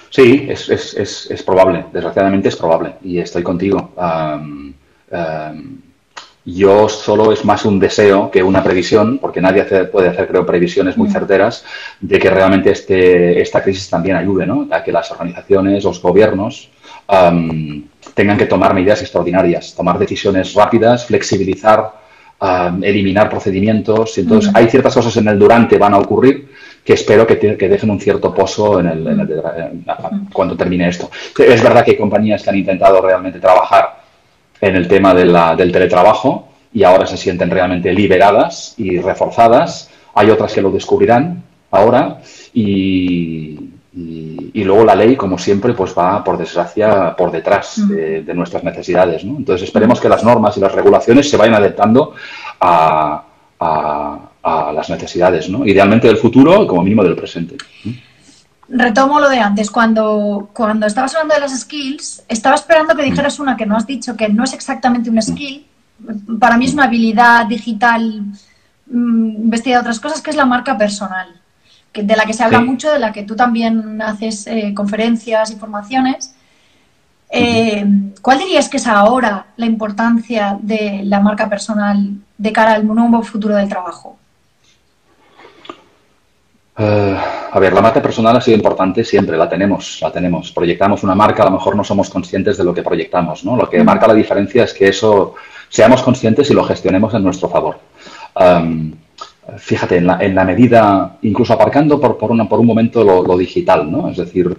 Sí, es probable, desgraciadamente es probable, y estoy contigo. Yo solo es más un deseo que una previsión, porque nadie puede hacer, creo, previsiones muy certeras de que realmente esta crisis también ayude, ¿no? A que las organizaciones, los gobiernos tengan que tomar medidas extraordinarias, tomar decisiones rápidas, flexibilizar, eliminar procedimientos. Entonces, hay ciertas cosas en el durante van a ocurrir que espero que dejen un cierto pozo cuando termine esto. Es verdad que hay compañías que han intentado realmente trabajar en el tema del teletrabajo y ahora se sienten realmente liberadas y reforzadas. Hay otras que lo descubrirán ahora y luego la ley, como siempre, pues va, por desgracia, por detrás de nuestras necesidades, ¿no? Entonces, esperemos que las normas y las regulaciones se vayan adaptando a las necesidades, ¿no? Idealmente del futuro, como mínimo del presente. Retomo lo de antes. Cuando estabas hablando de las skills, estaba esperando que dijeras una que no has dicho, que no es exactamente una skill. Para mí es una habilidad digital vestida de otras cosas, que es la marca personal, de la que se habla mucho, de la que tú también haces conferencias y formaciones. ¿Cuál dirías que es ahora la importancia de la marca personal de cara al nuevo futuro del trabajo? A ver, la marca personal ha sido importante siempre, la tenemos. Proyectamos una marca, a lo mejor no somos conscientes de lo que proyectamos, ¿no? Lo que marca la diferencia es que eso seamos conscientes y lo gestionemos en nuestro favor. Fíjate, en la medida, incluso aparcando por un momento lo digital, ¿no? Es decir,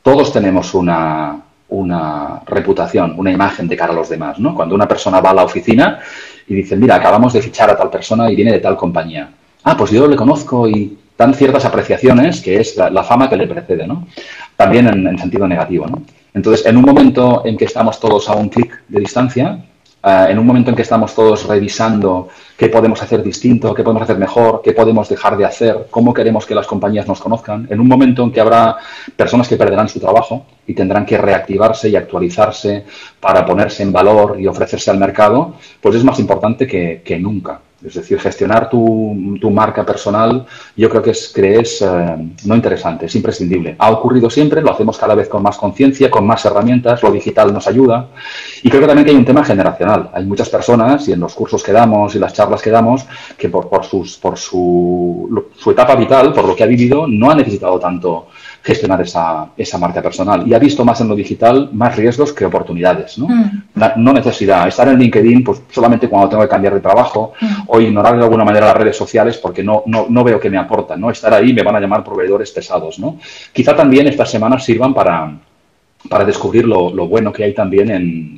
todos tenemos una reputación, una imagen de cara a los demás, ¿no? Cuando una persona va a la oficina y dice, mira, acabamos de fichar a tal persona y viene de tal compañía. Ah, pues yo le conozco y dan ciertas apreciaciones, que es la fama que le precede, ¿no? También en sentido negativo, ¿no? Entonces, en un momento en que estamos todos a un clic de distancia, En un momento en que estamos todos revisando qué podemos hacer distinto, qué podemos hacer mejor, qué podemos dejar de hacer, cómo queremos que las compañías nos conozcan, en un momento en que habrá personas que perderán su trabajo y tendrán que reactivarse y actualizarse para ponerse en valor y ofrecerse al mercado, pues es más importante que nunca. Es decir, gestionar tu marca personal yo creo que es no interesante, es imprescindible. Ha ocurrido siempre, lo hacemos cada vez con más conciencia, con más herramientas, lo digital nos ayuda. Y creo que también que hay un tema generacional. Hay muchas personas, y en los cursos que damos y las charlas que damos, que por su etapa vital, por lo que ha vivido, no ha necesitado tanto gestionar esa marca personal y ha visto más en lo digital más riesgos que oportunidades, ¿no? No necesidad. Estar en LinkedIn pues solamente cuando tengo que cambiar de trabajo o ignorar de alguna manera las redes sociales porque no veo que me aportan, ¿no? Estar ahí me van a llamar proveedores pesados, ¿no? Quizá también estas semanas sirvan para descubrir lo bueno que hay también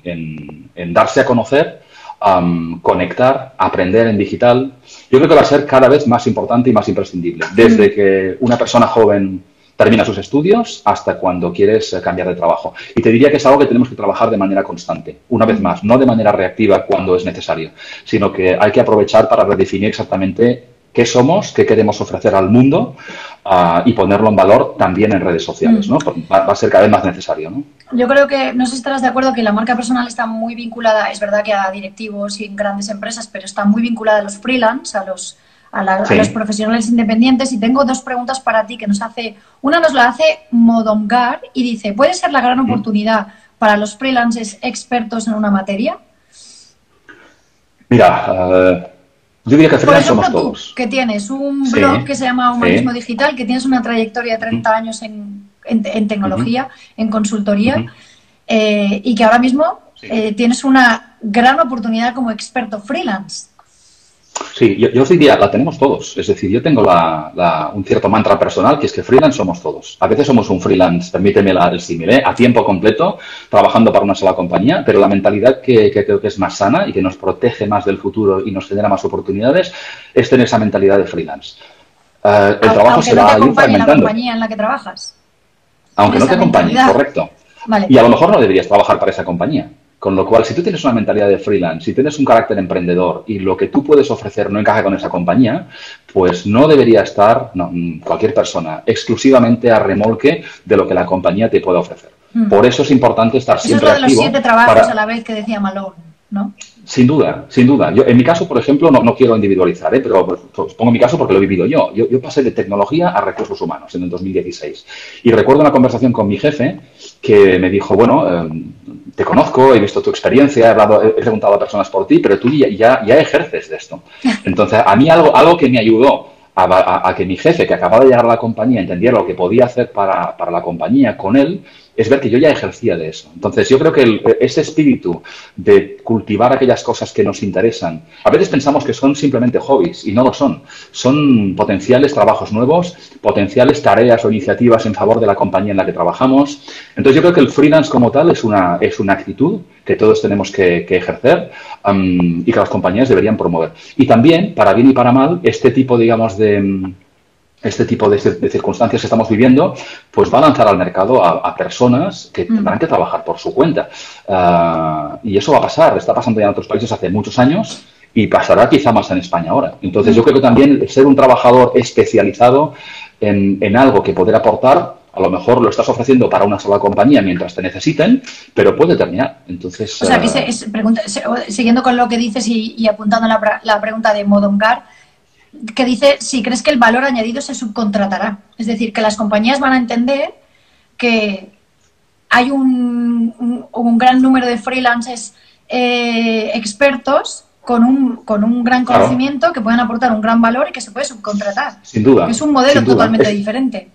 en darse a conocer, conectar, aprender en digital. Yo creo que va a ser cada vez más importante y más imprescindible. Desde que una persona joven termina sus estudios hasta cuando quieres cambiar de trabajo. Y te diría que es algo que tenemos que trabajar de manera constante. Una vez más, no de manera reactiva cuando es necesario, sino que hay que aprovechar para redefinir exactamente qué somos, qué queremos ofrecer al mundo y ponerlo en valor también en redes sociales, ¿no? Va a ser cada vez más necesario, ¿no? Yo creo que, no sé si estarás de acuerdo, que la marca personal está muy vinculada, es verdad que a directivos y en grandes empresas, pero está muy vinculada a los freelance, a los profesionales independientes. Y tengo dos preguntas para ti que una nos la hace Modomgar y dice, ¿puede ser la gran oportunidad para los freelancers expertos en una materia? Mira, yo diría que freelance somos todos. Que tienes un blog que se llama Humanismo Digital, que tienes una trayectoria de 30 años en tecnología, en consultoría, y que ahora mismo tienes una gran oportunidad como experto freelance. Sí, yo diría, la tenemos todos. Es decir, yo tengo un cierto mantra personal que es que freelance somos todos. A veces somos un freelance, permíteme el símil, a tiempo completo, trabajando para una sola compañía, pero la mentalidad que creo que es más sana y que nos protege más del futuro y nos genera más oportunidades es tener esa mentalidad de freelance. El trabajo se va a ir fragmentando. La compañía en la que trabajas. Aunque no te acompañe, correcto. Vale. Y a lo mejor no deberías trabajar para esa compañía. Con lo cual, si tú tienes una mentalidad de freelance, si tienes un carácter emprendedor y lo que tú puedes ofrecer no encaja con esa compañía, pues no debería estar cualquier persona exclusivamente a remolque de lo que la compañía te pueda ofrecer. Por eso es importante estar siempre activo. Eso es lo de los 7 trabajos a la vez que decía Malone, ¿no? Sin duda, sin duda. Yo, en mi caso, por ejemplo, no quiero individualizar, pero pues, pongo mi caso porque lo he vivido yo. Yo pasé de tecnología a recursos humanos en el 2016. Y recuerdo una conversación con mi jefe que me dijo, bueno, te conozco, he visto tu experiencia, he preguntado a personas por ti, pero tú ya ejerces de esto. Entonces, a mí algo que me ayudó a que mi jefe, que acababa de llegar a la compañía, entendiera lo que podía hacer para la compañía con él, es ver que yo ya ejercía de eso. Entonces, yo creo que ese espíritu de cultivar aquellas cosas que nos interesan, a veces pensamos que son simplemente hobbies y no lo son. Son potenciales trabajos nuevos, potenciales tareas o iniciativas en favor de la compañía en la que trabajamos. Entonces, yo creo que el freelance como tal es una actitud que todos tenemos que ejercer y que las compañías deberían promover. Y también, para bien y para mal, este tipo, digamos, de circunstancias que estamos viviendo, pues va a lanzar al mercado a personas que tendrán que trabajar por su cuenta. Y eso va a pasar. Está pasando ya en otros países hace muchos años y pasará quizá más en España ahora. Entonces, yo creo que también ser un trabajador especializado en algo que poder aportar, a lo mejor lo estás ofreciendo para una sola compañía mientras te necesiten, pero puede terminar. Entonces, o sea, que siguiendo con lo que dices y apuntando la pregunta de Modomgar, que dice si crees que el valor añadido se subcontratará. Es decir, que las compañías van a entender que hay un gran número de freelancers expertos con un gran conocimiento que pueden aportar un gran valor y que se puede subcontratar. Sin duda. Que es un modelo totalmente diferente.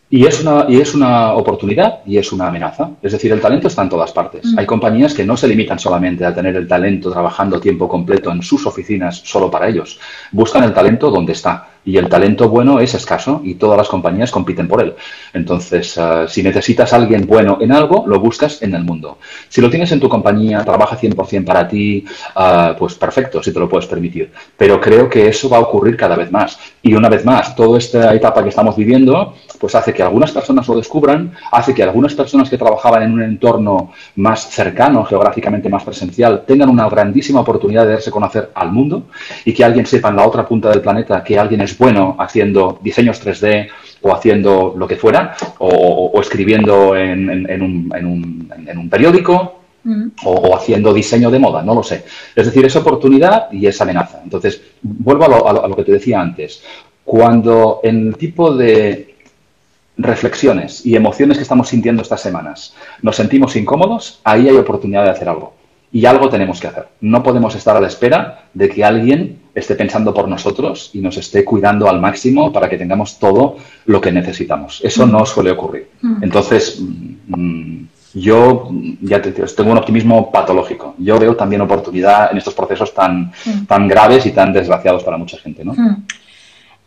Y es una oportunidad y es una amenaza. Es decir, el talento está en todas partes. Hay compañías que no se limitan solamente a tener el talento trabajando tiempo completo en sus oficinas solo para ellos. Buscan el talento donde está. y el talento bueno es escaso y todas las compañías compiten por él. Entonces, si necesitas a alguien bueno en algo, lo buscas en el mundo. Si lo tienes en tu compañía, trabaja 100% para ti, pues perfecto, si te lo puedes permitir. Pero creo que eso va a ocurrir cada vez más. Y una vez más, toda esta etapa que estamos viviendo, pues hace que algunas personas lo descubran, hace que algunas personas que trabajaban en un entorno más cercano, geográficamente más presencial, tengan una grandísima oportunidad de darse a conocer al mundo y que alguien sepa en la otra punta del planeta que alguien es bueno haciendo diseños 3D o haciendo lo que fuera, o escribiendo en un periódico, o haciendo diseño de moda, no lo sé. Es decir, es oportunidad y es amenaza. Entonces, vuelvo a lo que te decía antes. Cuando en el tipo de reflexiones y emociones que estamos sintiendo estas semanas nos sentimos incómodos, ahí hay oportunidad de hacer algo. Y algo tenemos que hacer. No podemos estar a la espera de que alguien esté pensando por nosotros y nos esté cuidando al máximo para que tengamos todo lo que necesitamos. Eso no suele ocurrir. Entonces, yo ya tengo un optimismo patológico. Yo veo también oportunidad en estos procesos tan graves y tan desgraciados para mucha gente, ¿no?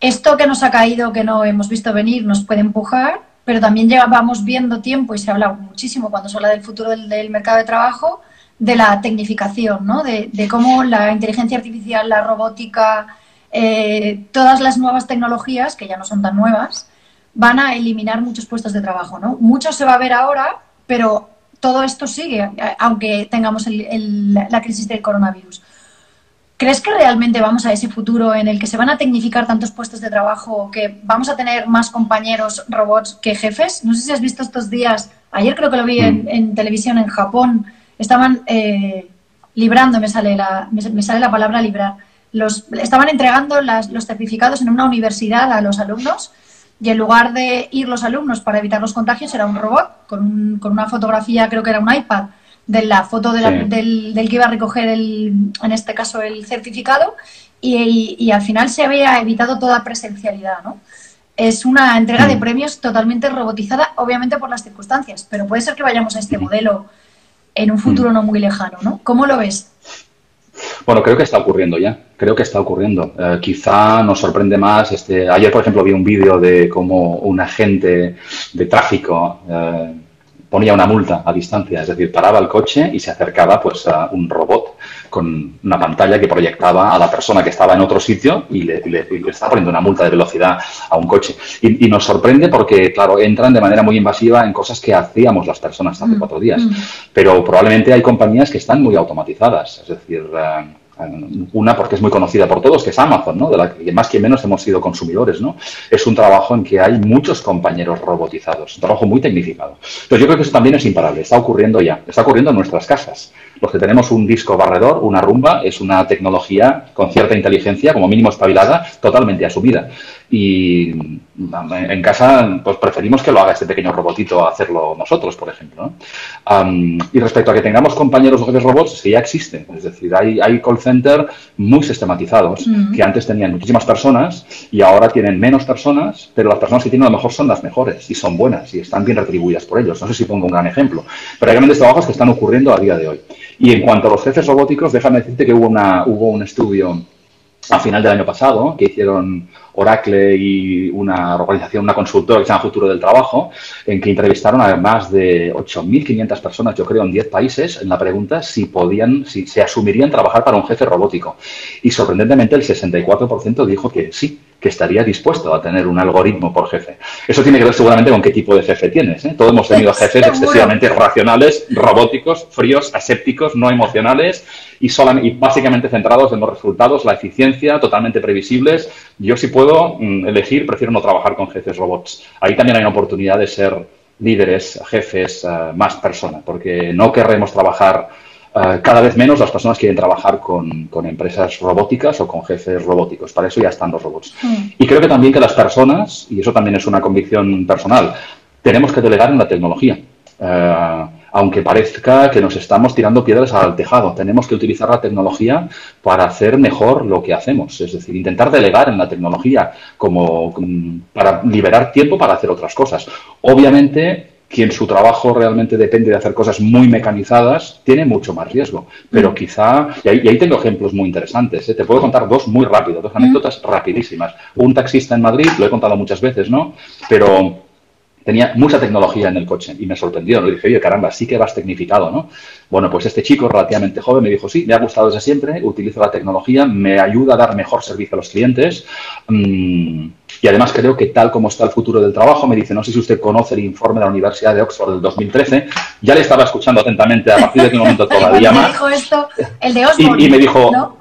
Esto que nos ha caído, que no hemos visto venir, nos puede empujar, pero también vamos viendo tiempo, y se habla muchísimo cuando se habla del futuro del mercado de trabajo, de la tecnificación, ¿no? De cómo la inteligencia artificial, la robótica, todas las nuevas tecnologías, que ya no son tan nuevas, van a eliminar muchos puestos de trabajo, ¿no? Mucho se va a ver ahora, pero todo esto sigue, aunque tengamos la crisis del coronavirus. ¿Crees que realmente vamos a ese futuro en el que se van a tecnificar tantos puestos de trabajo que vamos a tener más compañeros robots que jefes? No sé si has visto estos días, ayer creo que lo vi en televisión en Japón, estaban librando, me sale la palabra librar, estaban entregando los certificados en una universidad a los alumnos y en lugar de ir los alumnos para evitar los contagios era un robot con una fotografía, creo que era un iPad, de la foto del que iba a recoger, en este caso, el certificado, y al final se había evitado toda presencialidad, ¿no? Es una entrega de premios totalmente robotizada, obviamente por las circunstancias, pero puede ser que vayamos a este modelo en un futuro no muy lejano, ¿no? ¿Cómo lo ves? Bueno, creo que está ocurriendo ya. Creo que está ocurriendo. Quizá nos sorprende más. Ayer, por ejemplo, vi un vídeo de cómo un agente de tráfico ponía una multa a distancia, es decir, paraba el coche y se acercaba pues a un robot con una pantalla que proyectaba a la persona que estaba en otro sitio y le estaba poniendo una multa de velocidad a un coche. Y nos sorprende porque, claro, entran de manera muy invasiva en cosas que hacíamos las personas hace 4 días. Pero probablemente hay compañías que están muy automatizadas, es decir, una porque es muy conocida por todos, que es Amazon, ¿no? De la que más que menos hemos sido consumidores, ¿no? Es un trabajo en que hay muchos compañeros robotizados, un trabajo muy tecnificado. Entonces yo creo que eso también es imparable, está ocurriendo ya, está ocurriendo en nuestras casas. Los que tenemos un disco barredor, una Rumba, es una tecnología con cierta inteligencia, como mínimo espabilada, totalmente asumida. Y en casa pues preferimos que lo haga este pequeño robotito a hacerlo nosotros, por ejemplo, ¿no? Y respecto a que tengamos compañeros o jefes robots, sí ya existen. Es decir, hay call center muy sistematizados que antes tenían muchísimas personas y ahora tienen menos personas, pero las personas que tienen a lo mejor son las mejores y son buenas y están bien retribuidas por ellos. No sé si pongo un gran ejemplo, pero hay grandes trabajos que están ocurriendo a día de hoy. Y en cuanto a los jefes robóticos, déjame decirte que hubo un estudio a final del año pasado que hicieron Oracle y una organización, una consultora que se llama Futuro del Trabajo, en que entrevistaron a más de 8.500 personas, yo creo, en 10 países, en la pregunta si se asumirían trabajar para un jefe robótico. Y sorprendentemente el 64% dijo que sí, que estaría dispuesto a tener un algoritmo por jefe. Eso tiene que ver seguramente con qué tipo de jefe tienes, ¿eh? Todos hemos tenido jefes excesivamente racionales, robóticos, fríos, asépticos, no emocionales y básicamente centrados en los resultados, la eficiencia, totalmente previsibles. Yo si puedo elegir, prefiero no trabajar con jefes robots. Ahí también hay una oportunidad de ser líderes, jefes, más personas, porque no querremos trabajar cada vez menos. Las personas quieren trabajar con empresas robóticas o con jefes robóticos. Para eso ya están los robots. Y creo que también que las personas, y eso también es una convicción personal, tenemos que delegar en la tecnología. Aunque parezca que nos estamos tirando piedras al tejado, tenemos que utilizar la tecnología para hacer mejor lo que hacemos. Es decir, intentar delegar en la tecnología para liberar tiempo para hacer otras cosas. Obviamente, quien su trabajo realmente depende de hacer cosas muy mecanizadas, tiene mucho más riesgo. Pero quizá, y ahí tengo ejemplos muy interesantes, ¿eh? Te puedo contar dos muy rápidos, dos anécdotas rapidísimas. Un taxista en Madrid, lo he contado muchas veces, ¿no? Pero tenía mucha tecnología en el coche y me sorprendió. Le dije, oye, caramba, sí que vas tecnificado, ¿no? Bueno, pues este chico relativamente joven me dijo, sí, me ha gustado desde siempre, utilizo la tecnología, me ayuda a dar mejor servicio a los clientes y además creo que tal como está el futuro del trabajo, me dice, no sé si usted conoce el informe de la Universidad de Oxford del 2013, ya le estaba escuchando atentamente a partir de aquel momento todavía más. Me dijo esto, el de Oxford, y me dijo, ¿no?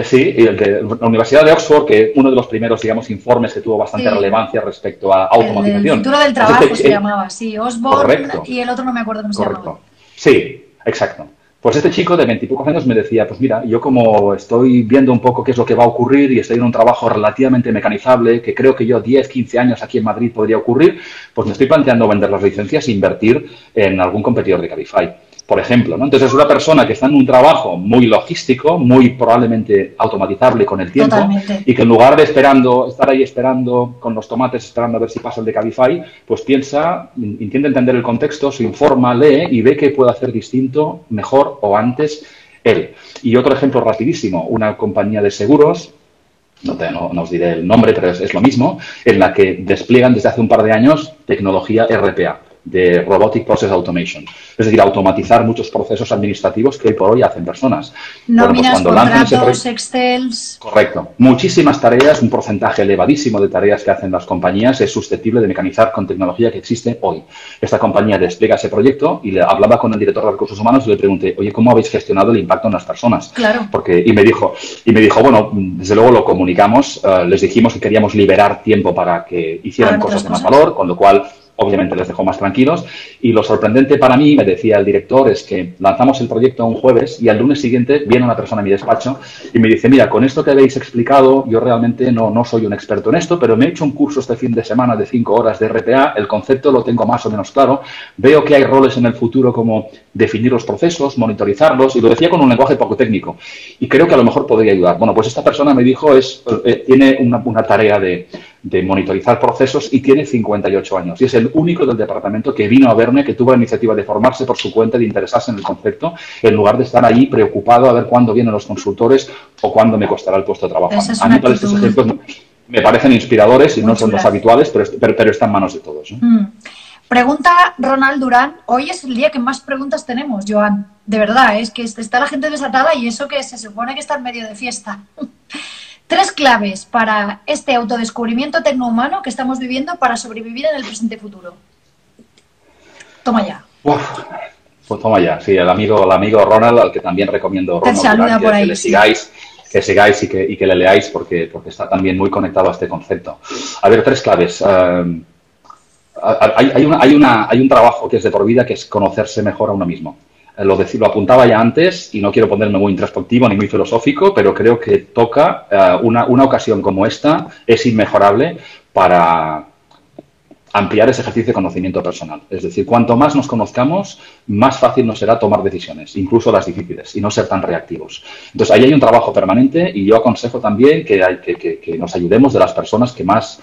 Sí, y el de la Universidad de Oxford, que uno de los primeros, digamos, informes que tuvo bastante relevancia respecto a automatización. El futuro del trabajo se llamaba, sí, Osborne, correcto, y el otro no me acuerdo cómo se llamaba. Sí, exacto. Pues este chico de 20 y pocos años me decía, pues mira, yo como estoy viendo un poco qué es lo que va a ocurrir y estoy en un trabajo relativamente mecanizable, que creo que yo 10, 15 años aquí en Madrid podría ocurrir, pues me estoy planteando vender las licencias e invertir en algún competidor de Cabify, por ejemplo, ¿no? Entonces es una persona que está en un trabajo muy logístico, muy probablemente automatizable con el tiempo. Totalmente. Y que en lugar de estar ahí esperando con los tomates, esperando a ver si pasa el de Cabify, pues piensa, intenta entender el contexto, se informa, lee y ve qué puede hacer distinto, mejor o antes él. Y otro ejemplo rapidísimo, una compañía de seguros, no os diré el nombre, pero es lo mismo, en la que despliegan desde hace un par de años tecnología RPA, de Robotic Process Automation. Es decir, automatizar muchos procesos administrativos que hoy por hoy hacen personas. Nóminas, bueno, pues contratos, Excels... Correcto. Muchísimas tareas, un porcentaje elevadísimo de tareas que hacen las compañías es susceptible de mecanizar con tecnología que existe hoy. Esta compañía despliega ese proyecto y le hablaba con el director de Recursos Humanos y le pregunté, oye, ¿cómo habéis gestionado el impacto en las personas? Claro. Y me dijo, bueno, desde luego lo comunicamos, les dijimos que queríamos liberar tiempo para que hicieran cosas de más valor, con lo cual obviamente les dejó más tranquilos. Y lo sorprendente para mí, me decía el director, es que lanzamos el proyecto un jueves y al lunes siguiente viene una persona a mi despacho y me dice, mira, con esto que habéis explicado, yo realmente no soy un experto en esto, pero me he hecho un curso este fin de semana de 5 horas de RPA, el concepto lo tengo más o menos claro, veo que hay roles en el futuro como definir los procesos, monitorizarlos, y lo decía con un lenguaje poco técnico. Y creo que a lo mejor podría ayudar. Bueno, pues esta persona me dijo, tiene una tarea de monitorizar procesos y tiene 58 años. Y es el único del departamento que vino a verme, que tuvo la iniciativa de formarse por su cuenta, de interesarse en el concepto, en lugar de estar ahí preocupado a ver cuándo vienen los consultores o cuándo me costará el puesto de trabajo. A mí estos ejemplos me parecen inspiradores y no son los habituales, pero están en manos de todos, ¿no? Pregunta Ronald Durán. Hoy es el día que más preguntas tenemos, Joan. De verdad, es que está la gente desatada y eso que se supone que está en medio de fiesta. 3 claves para este autodescubrimiento tecnohumano que estamos viviendo para sobrevivir en el presente futuro. Toma ya. Uf, pues toma ya. Sí, el amigo Ronald, al que también recomiendo Ronald, por ahí, que le sigáis. Que sigáis y que le leáis porque está también muy conectado a este concepto. A ver, 3 claves. Hay un trabajo que es de por vida, que es conocerse mejor a uno mismo. Lo apuntaba ya antes y no quiero ponerme muy introspectivo ni muy filosófico, pero creo que toca una ocasión como esta, es inmejorable para ampliar ese ejercicio de conocimiento personal. Es decir, cuanto más nos conozcamos, más fácil nos será tomar decisiones, incluso las difíciles, y no ser tan reactivos. Entonces, ahí hay un trabajo permanente y yo aconsejo también que nos ayudemos de las personas que más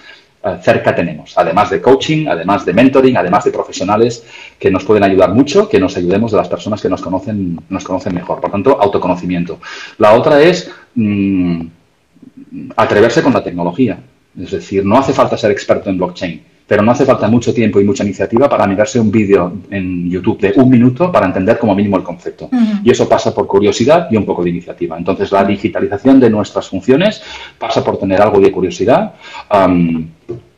cerca tenemos, además de coaching, además de mentoring, además de profesionales que nos pueden ayudar mucho, que nos ayudemos de las personas que nos conocen mejor. Por tanto, autoconocimiento. La otra es atreverse con la tecnología. Es decir, no hace falta ser experto en blockchain, pero no hace falta mucho tiempo y mucha iniciativa para mirarse un vídeo en YouTube de 1 minuto para entender como mínimo el concepto. Y eso pasa por curiosidad y un poco de iniciativa. Entonces, la digitalización de nuestras funciones pasa por tener algo de curiosidad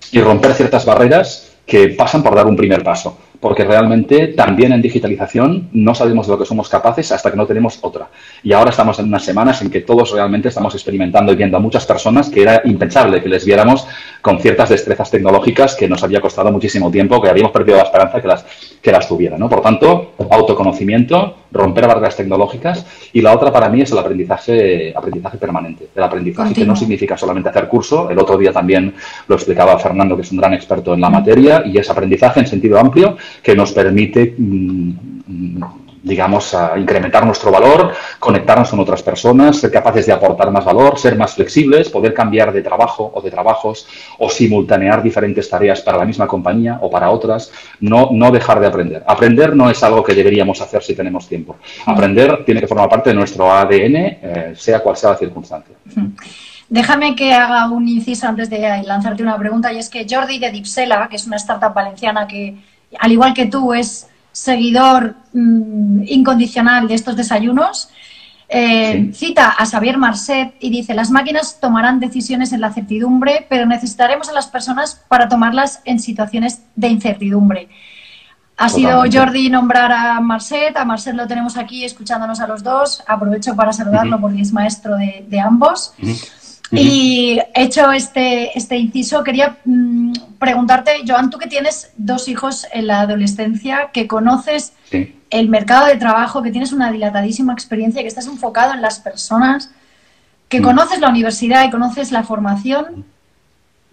y romper ciertas barreras que pasan por dar un primer paso. Porque realmente también en digitalización no sabemos de lo que somos capaces hasta que no tenemos otra. Y ahora estamos en unas semanas en que todos realmente estamos experimentando y viendo a muchas personas que era impensable que les viéramos con ciertas destrezas tecnológicas que nos había costado muchísimo tiempo, que habíamos perdido la esperanza que las tuvieran, ¿no? Por tanto, autoconocimiento, romper barreras tecnológicas, y la otra para mí es el aprendizaje permanente. El aprendizaje que no significa solamente hacer curso. El otro día también lo explicaba Fernando, que es un gran experto en la materia, y es aprendizaje en sentido amplio que nos permite digamos, a incrementar nuestro valor, conectarnos con otras personas, ser capaces de aportar más valor, ser más flexibles, poder cambiar de trabajo o de trabajos o simultanear diferentes tareas para la misma compañía o para otras, no dejar de aprender. Aprender no es algo que deberíamos hacer si tenemos tiempo. Aprender tiene que formar parte de nuestro ADN, sea cual sea la circunstancia. Déjame que haga un inciso antes de lanzarte una pregunta, y es que Jordi de Dipsela, que es una startup valenciana que, al igual que tú, es seguidor incondicional de estos desayunos, Sí. cita a Xavier Marcet y dice: las máquinas tomarán decisiones en la certidumbre, pero necesitaremos a las personas para tomarlas en situaciones de incertidumbre. Ha sido Jordi nombrar a Marcet lo tenemos aquí escuchándonos a los dos, aprovecho para saludarlo porque es maestro de ambos. Y hecho este inciso, quería preguntarte, Joan, tú que tienes 2 hijos en la adolescencia, que conoces el mercado de trabajo, que tienes una dilatadísima experiencia, que estás enfocado en las personas, que conoces la universidad y conoces la formación,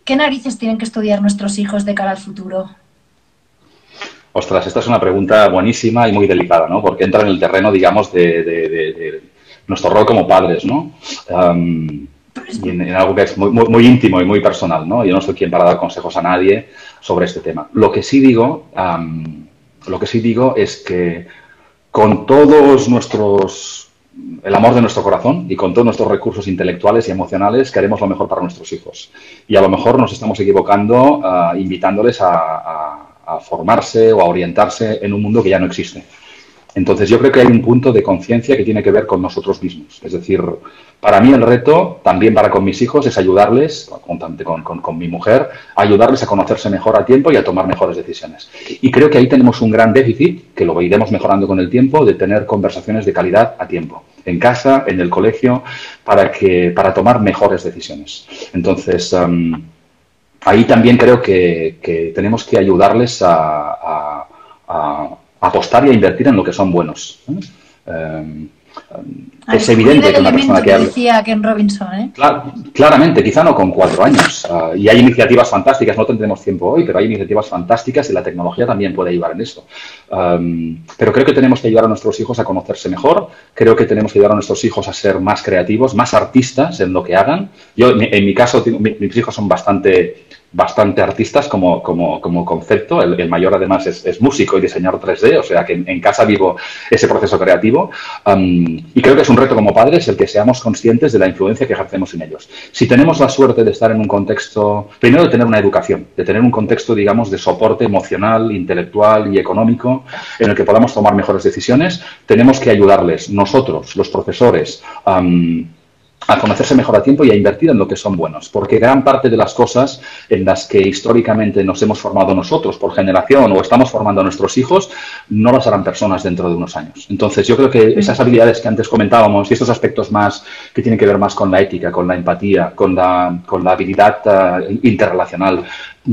¿qué narices tienen que estudiar nuestros hijos de cara al futuro? Ostras, esta es una pregunta buenísima y muy delicada, ¿no? Porque entra en el terreno, digamos, de nuestro rol como padres, ¿no? Y en algo que es muy íntimo y muy personal, ¿no? Yo no soy quien para dar consejos a nadie sobre este tema. Lo que sí digo es que con todos el amor de nuestro corazón y con todos nuestros recursos intelectuales y emocionales queremos lo mejor para nuestros hijos. Y a lo mejor nos estamos equivocando invitándoles a formarse o a orientarse en un mundo que ya no existe. Entonces, yo creo que hay un punto de conciencia que tiene que ver con nosotros mismos. Es decir, para mí el reto, también para con mis hijos, es ayudarles, con mi mujer, ayudarles a conocerse mejor a tiempo y a tomar mejores decisiones. Y creo que ahí tenemos un gran déficit, que lo iremos mejorando con el tiempo, de tener conversaciones de calidad a tiempo. En casa, en el colegio, para tomar mejores decisiones. Entonces, ahí también creo que tenemos que ayudarles a apostar y a invertir en lo que son buenos. Es evidente que una persona que decía Ken Robinson, claramente, quizá no con 4 años. Y hay iniciativas fantásticas, no tendremos tiempo hoy, pero hay iniciativas fantásticas y la tecnología también puede ayudar en eso. Pero creo que tenemos que ayudar a nuestros hijos a conocerse mejor, creo que tenemos que ayudar a nuestros hijos a ser más creativos, más artistas en lo que hagan. Yo, en mi caso, mis hijos son bastante artistas como concepto. El mayor, además, es músico y diseñador 3D, o sea que en casa vivo ese proceso creativo. Y creo que es un reto como padres el que seamos conscientes de la influencia que ejercemos en ellos. Si tenemos la suerte de estar en un contexto, primero de tener una educación, de tener un contexto, digamos, de soporte emocional, intelectual y económico en el que podamos tomar mejores decisiones, tenemos que ayudarles, nosotros, los profesores, a conocerse mejor a tiempo y a invertir en lo que son buenos, porque gran parte de las cosas en las que históricamente nos hemos formado nosotros por generación o estamos formando a nuestros hijos no las harán personas dentro de unos años. Entonces yo creo que esas habilidades que antes comentábamos y estos aspectos más que tienen que ver más con la ética, con la empatía, con la habilidad interrelacional,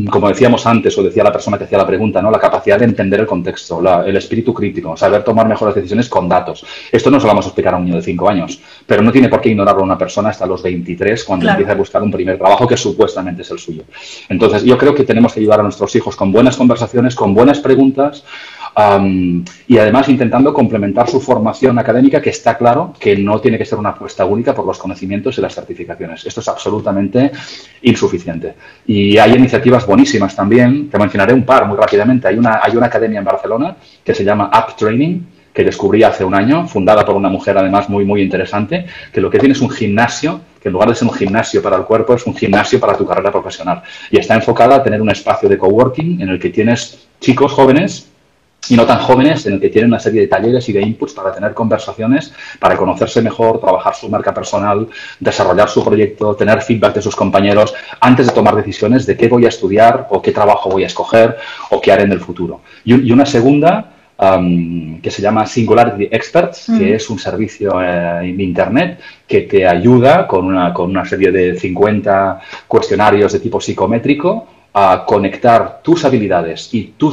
como decíamos antes, o decía la persona que hacía la pregunta, ¿no? La capacidad de entender el contexto, el espíritu crítico, saber tomar mejores decisiones con datos. Esto no se lo vamos a explicar a un niño de 5 años, pero no tiene por qué ignorarlo una persona hasta los 23 cuando empieza a buscar un primer trabajo que supuestamente es el suyo. Entonces, yo creo que tenemos que ayudar a nuestros hijos con buenas conversaciones, con buenas preguntas, y además intentando complementar su formación académica, que está claro que no tiene que ser una apuesta única por los conocimientos y las certificaciones. Esto es absolutamente insuficiente. Y hay iniciativas buenísimas también, te mencionaré un par muy rápidamente. Hay una academia en Barcelona que se llama Up Training, que descubrí hace un año, fundada por una mujer además muy interesante, que lo que tiene es un gimnasio, que en lugar de ser un gimnasio para el cuerpo, es un gimnasio para tu carrera profesional. Y está enfocada a tener un espacio de coworking en el que tienes chicos jóvenes y no tan jóvenes, en el que tienen una serie de talleres y de inputs para tener conversaciones, para conocerse mejor, trabajar su marca personal, desarrollar su proyecto, tener feedback de sus compañeros, antes de tomar decisiones de qué voy a estudiar o qué trabajo voy a escoger o qué haré en el futuro. Y una segunda, que se llama Singularity Experts, que es un servicio en Internet que te ayuda con una serie de 50 cuestionarios de tipo psicométrico a conectar tus habilidades y tu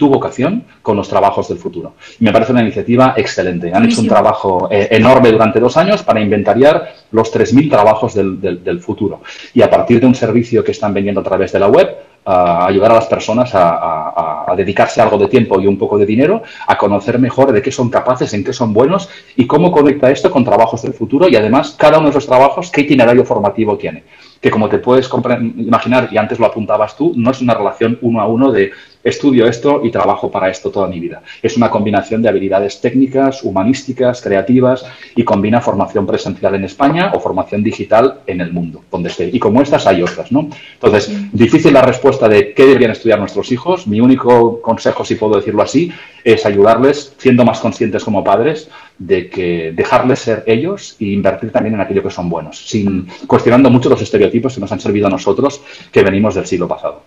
vocación con los trabajos del futuro. Y me parece una iniciativa excelente. Han hecho un trabajo enorme durante 2 años para inventariar los 3.000 trabajos del futuro. Y a partir de un servicio que están vendiendo a través de la web, ayudar a las personas a dedicarse algo de tiempo y un poco de dinero, a conocer mejor de qué son capaces, en qué son buenos y cómo conecta esto con trabajos del futuro y además cada uno de esos trabajos qué itinerario formativo tiene. Que como te puedes imaginar, y antes lo apuntabas tú, no es una relación 1 a 1 de estudio esto y trabajo para esto toda mi vida. Es una combinación de habilidades técnicas, humanísticas, creativas y combina formación presencial en España o formación digital en el mundo, donde esté. Y como estas hay otras, ¿no? Entonces, difícil la respuesta de qué deberían estudiar nuestros hijos. Mi único consejo, si puedo decirlo así, es ayudarles, siendo más conscientes como padres, de que dejarles ser ellos e invertir también en aquello que son buenos, sin cuestionando mucho los estereotipos que nos han servido a nosotros, que venimos del siglo pasado.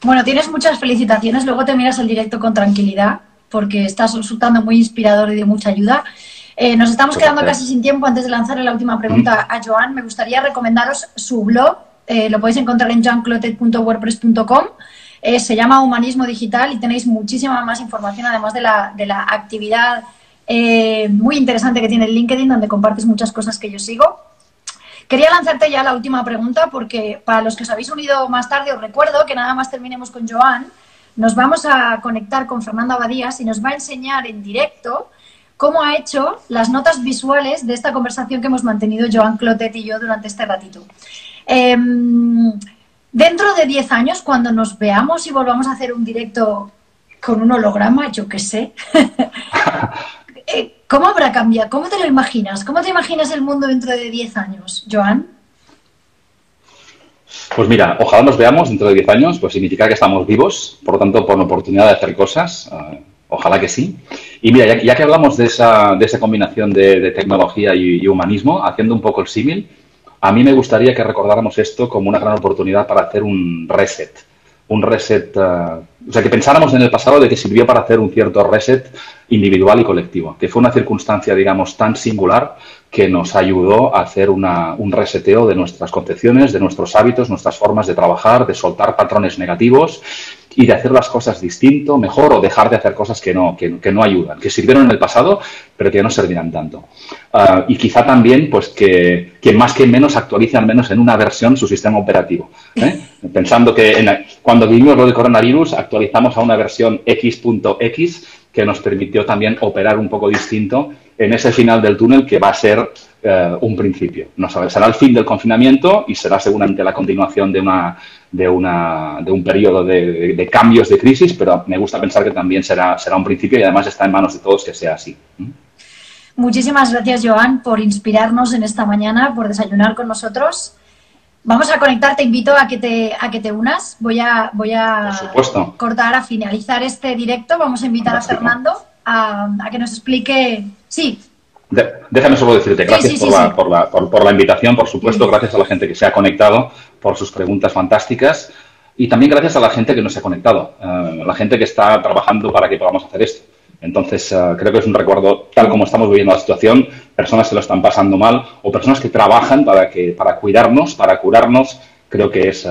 Bueno, tienes muchas felicitaciones, luego te miras el directo con tranquilidad, porque estás resultando muy inspirador y de mucha ayuda. Nos estamos quedando casi sin tiempo. Antes de lanzarle la última pregunta a Joan, me gustaría recomendaros su blog, lo podéis encontrar en joanclotet.wordpress.com. Se llama Humanismo Digital y tenéis muchísima más información, además de la actividad muy interesante que tiene el LinkedIn, donde compartes muchas cosas que yo sigo. Quería lanzarte ya la última pregunta porque para los que os habéis unido más tarde os recuerdo que nada más terminemos con Joan, nos vamos a conectar con Fernando Abadías y nos va a enseñar en directo cómo ha hecho las notas visuales de esta conversación que hemos mantenido Joan Clotet y yo durante este ratito. Dentro de 10 años, cuando nos veamos y volvamos a hacer un directo con un holograma, yo qué sé, ¿cómo habrá cambiado? ¿Cómo te lo imaginas? ¿Cómo te imaginas el mundo dentro de 10 años, Joan? Pues mira, ojalá nos veamos dentro de 10 años, pues significa que estamos vivos, por lo tanto, por la oportunidad de hacer cosas, ojalá que sí. Y mira, ya que hablamos de esa combinación de tecnología y humanismo, haciendo un poco el símil, a mí me gustaría que recordáramos esto como una gran oportunidad para hacer un reset. Un reset, o sea, que pensáramos en el pasado de que sirvió para hacer un cierto reset individual y colectivo, que fue una circunstancia, digamos, tan singular que nos ayudó a hacer un reseteo de nuestras concepciones, de nuestros hábitos, nuestras formas de trabajar, de soltar patrones negativos y de hacer las cosas distinto, mejor o dejar de hacer cosas que no ayudan, que sirvieron en el pasado, pero que no servirán tanto. Y quizá también, pues, que más que menos actualice al menos en una versión su sistema operativo. Pensando que cuando vivimos lo del coronavirus, actualizamos a una versión X.X que nos permitió también operar un poco distinto en ese final del túnel que va a ser un principio. No sabe, será el fin del confinamiento y será seguramente la continuación de un periodo de cambios, de crisis, pero me gusta pensar que también será un principio y además está en manos de todos que sea así. Muchísimas gracias, Joan, por inspirarnos en esta mañana, por desayunar con nosotros. Vamos a conectar, te invito a que te unas. Voy a cortar, a finalizar este directo. Vamos a invitar a Fernando a que nos explique. Sí. Déjame solo decirte gracias por la invitación, por supuesto, gracias a la gente que se ha conectado, por sus preguntas fantásticas y también gracias a la gente que no se ha conectado, la gente que está trabajando para que podamos hacer esto. Entonces, creo que es un recuerdo, tal como estamos viviendo la situación, personas que lo están pasando mal o personas que trabajan para cuidarnos, para curarnos. Creo que es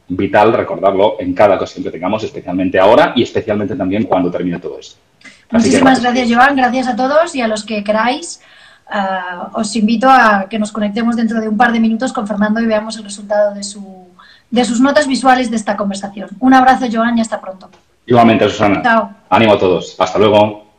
vital recordarlo en cada ocasión que tengamos, especialmente ahora y especialmente también cuando termine todo esto. Muchísimas gracias, Joan. Gracias a todos y a los que queráis. Os invito a que nos conectemos dentro de un par de minutos con Fernando y veamos el resultado de sus notas visuales de esta conversación. Un abrazo, Joan, y hasta pronto. Igualmente, Susana. Chao. Ánimo a todos. Hasta luego.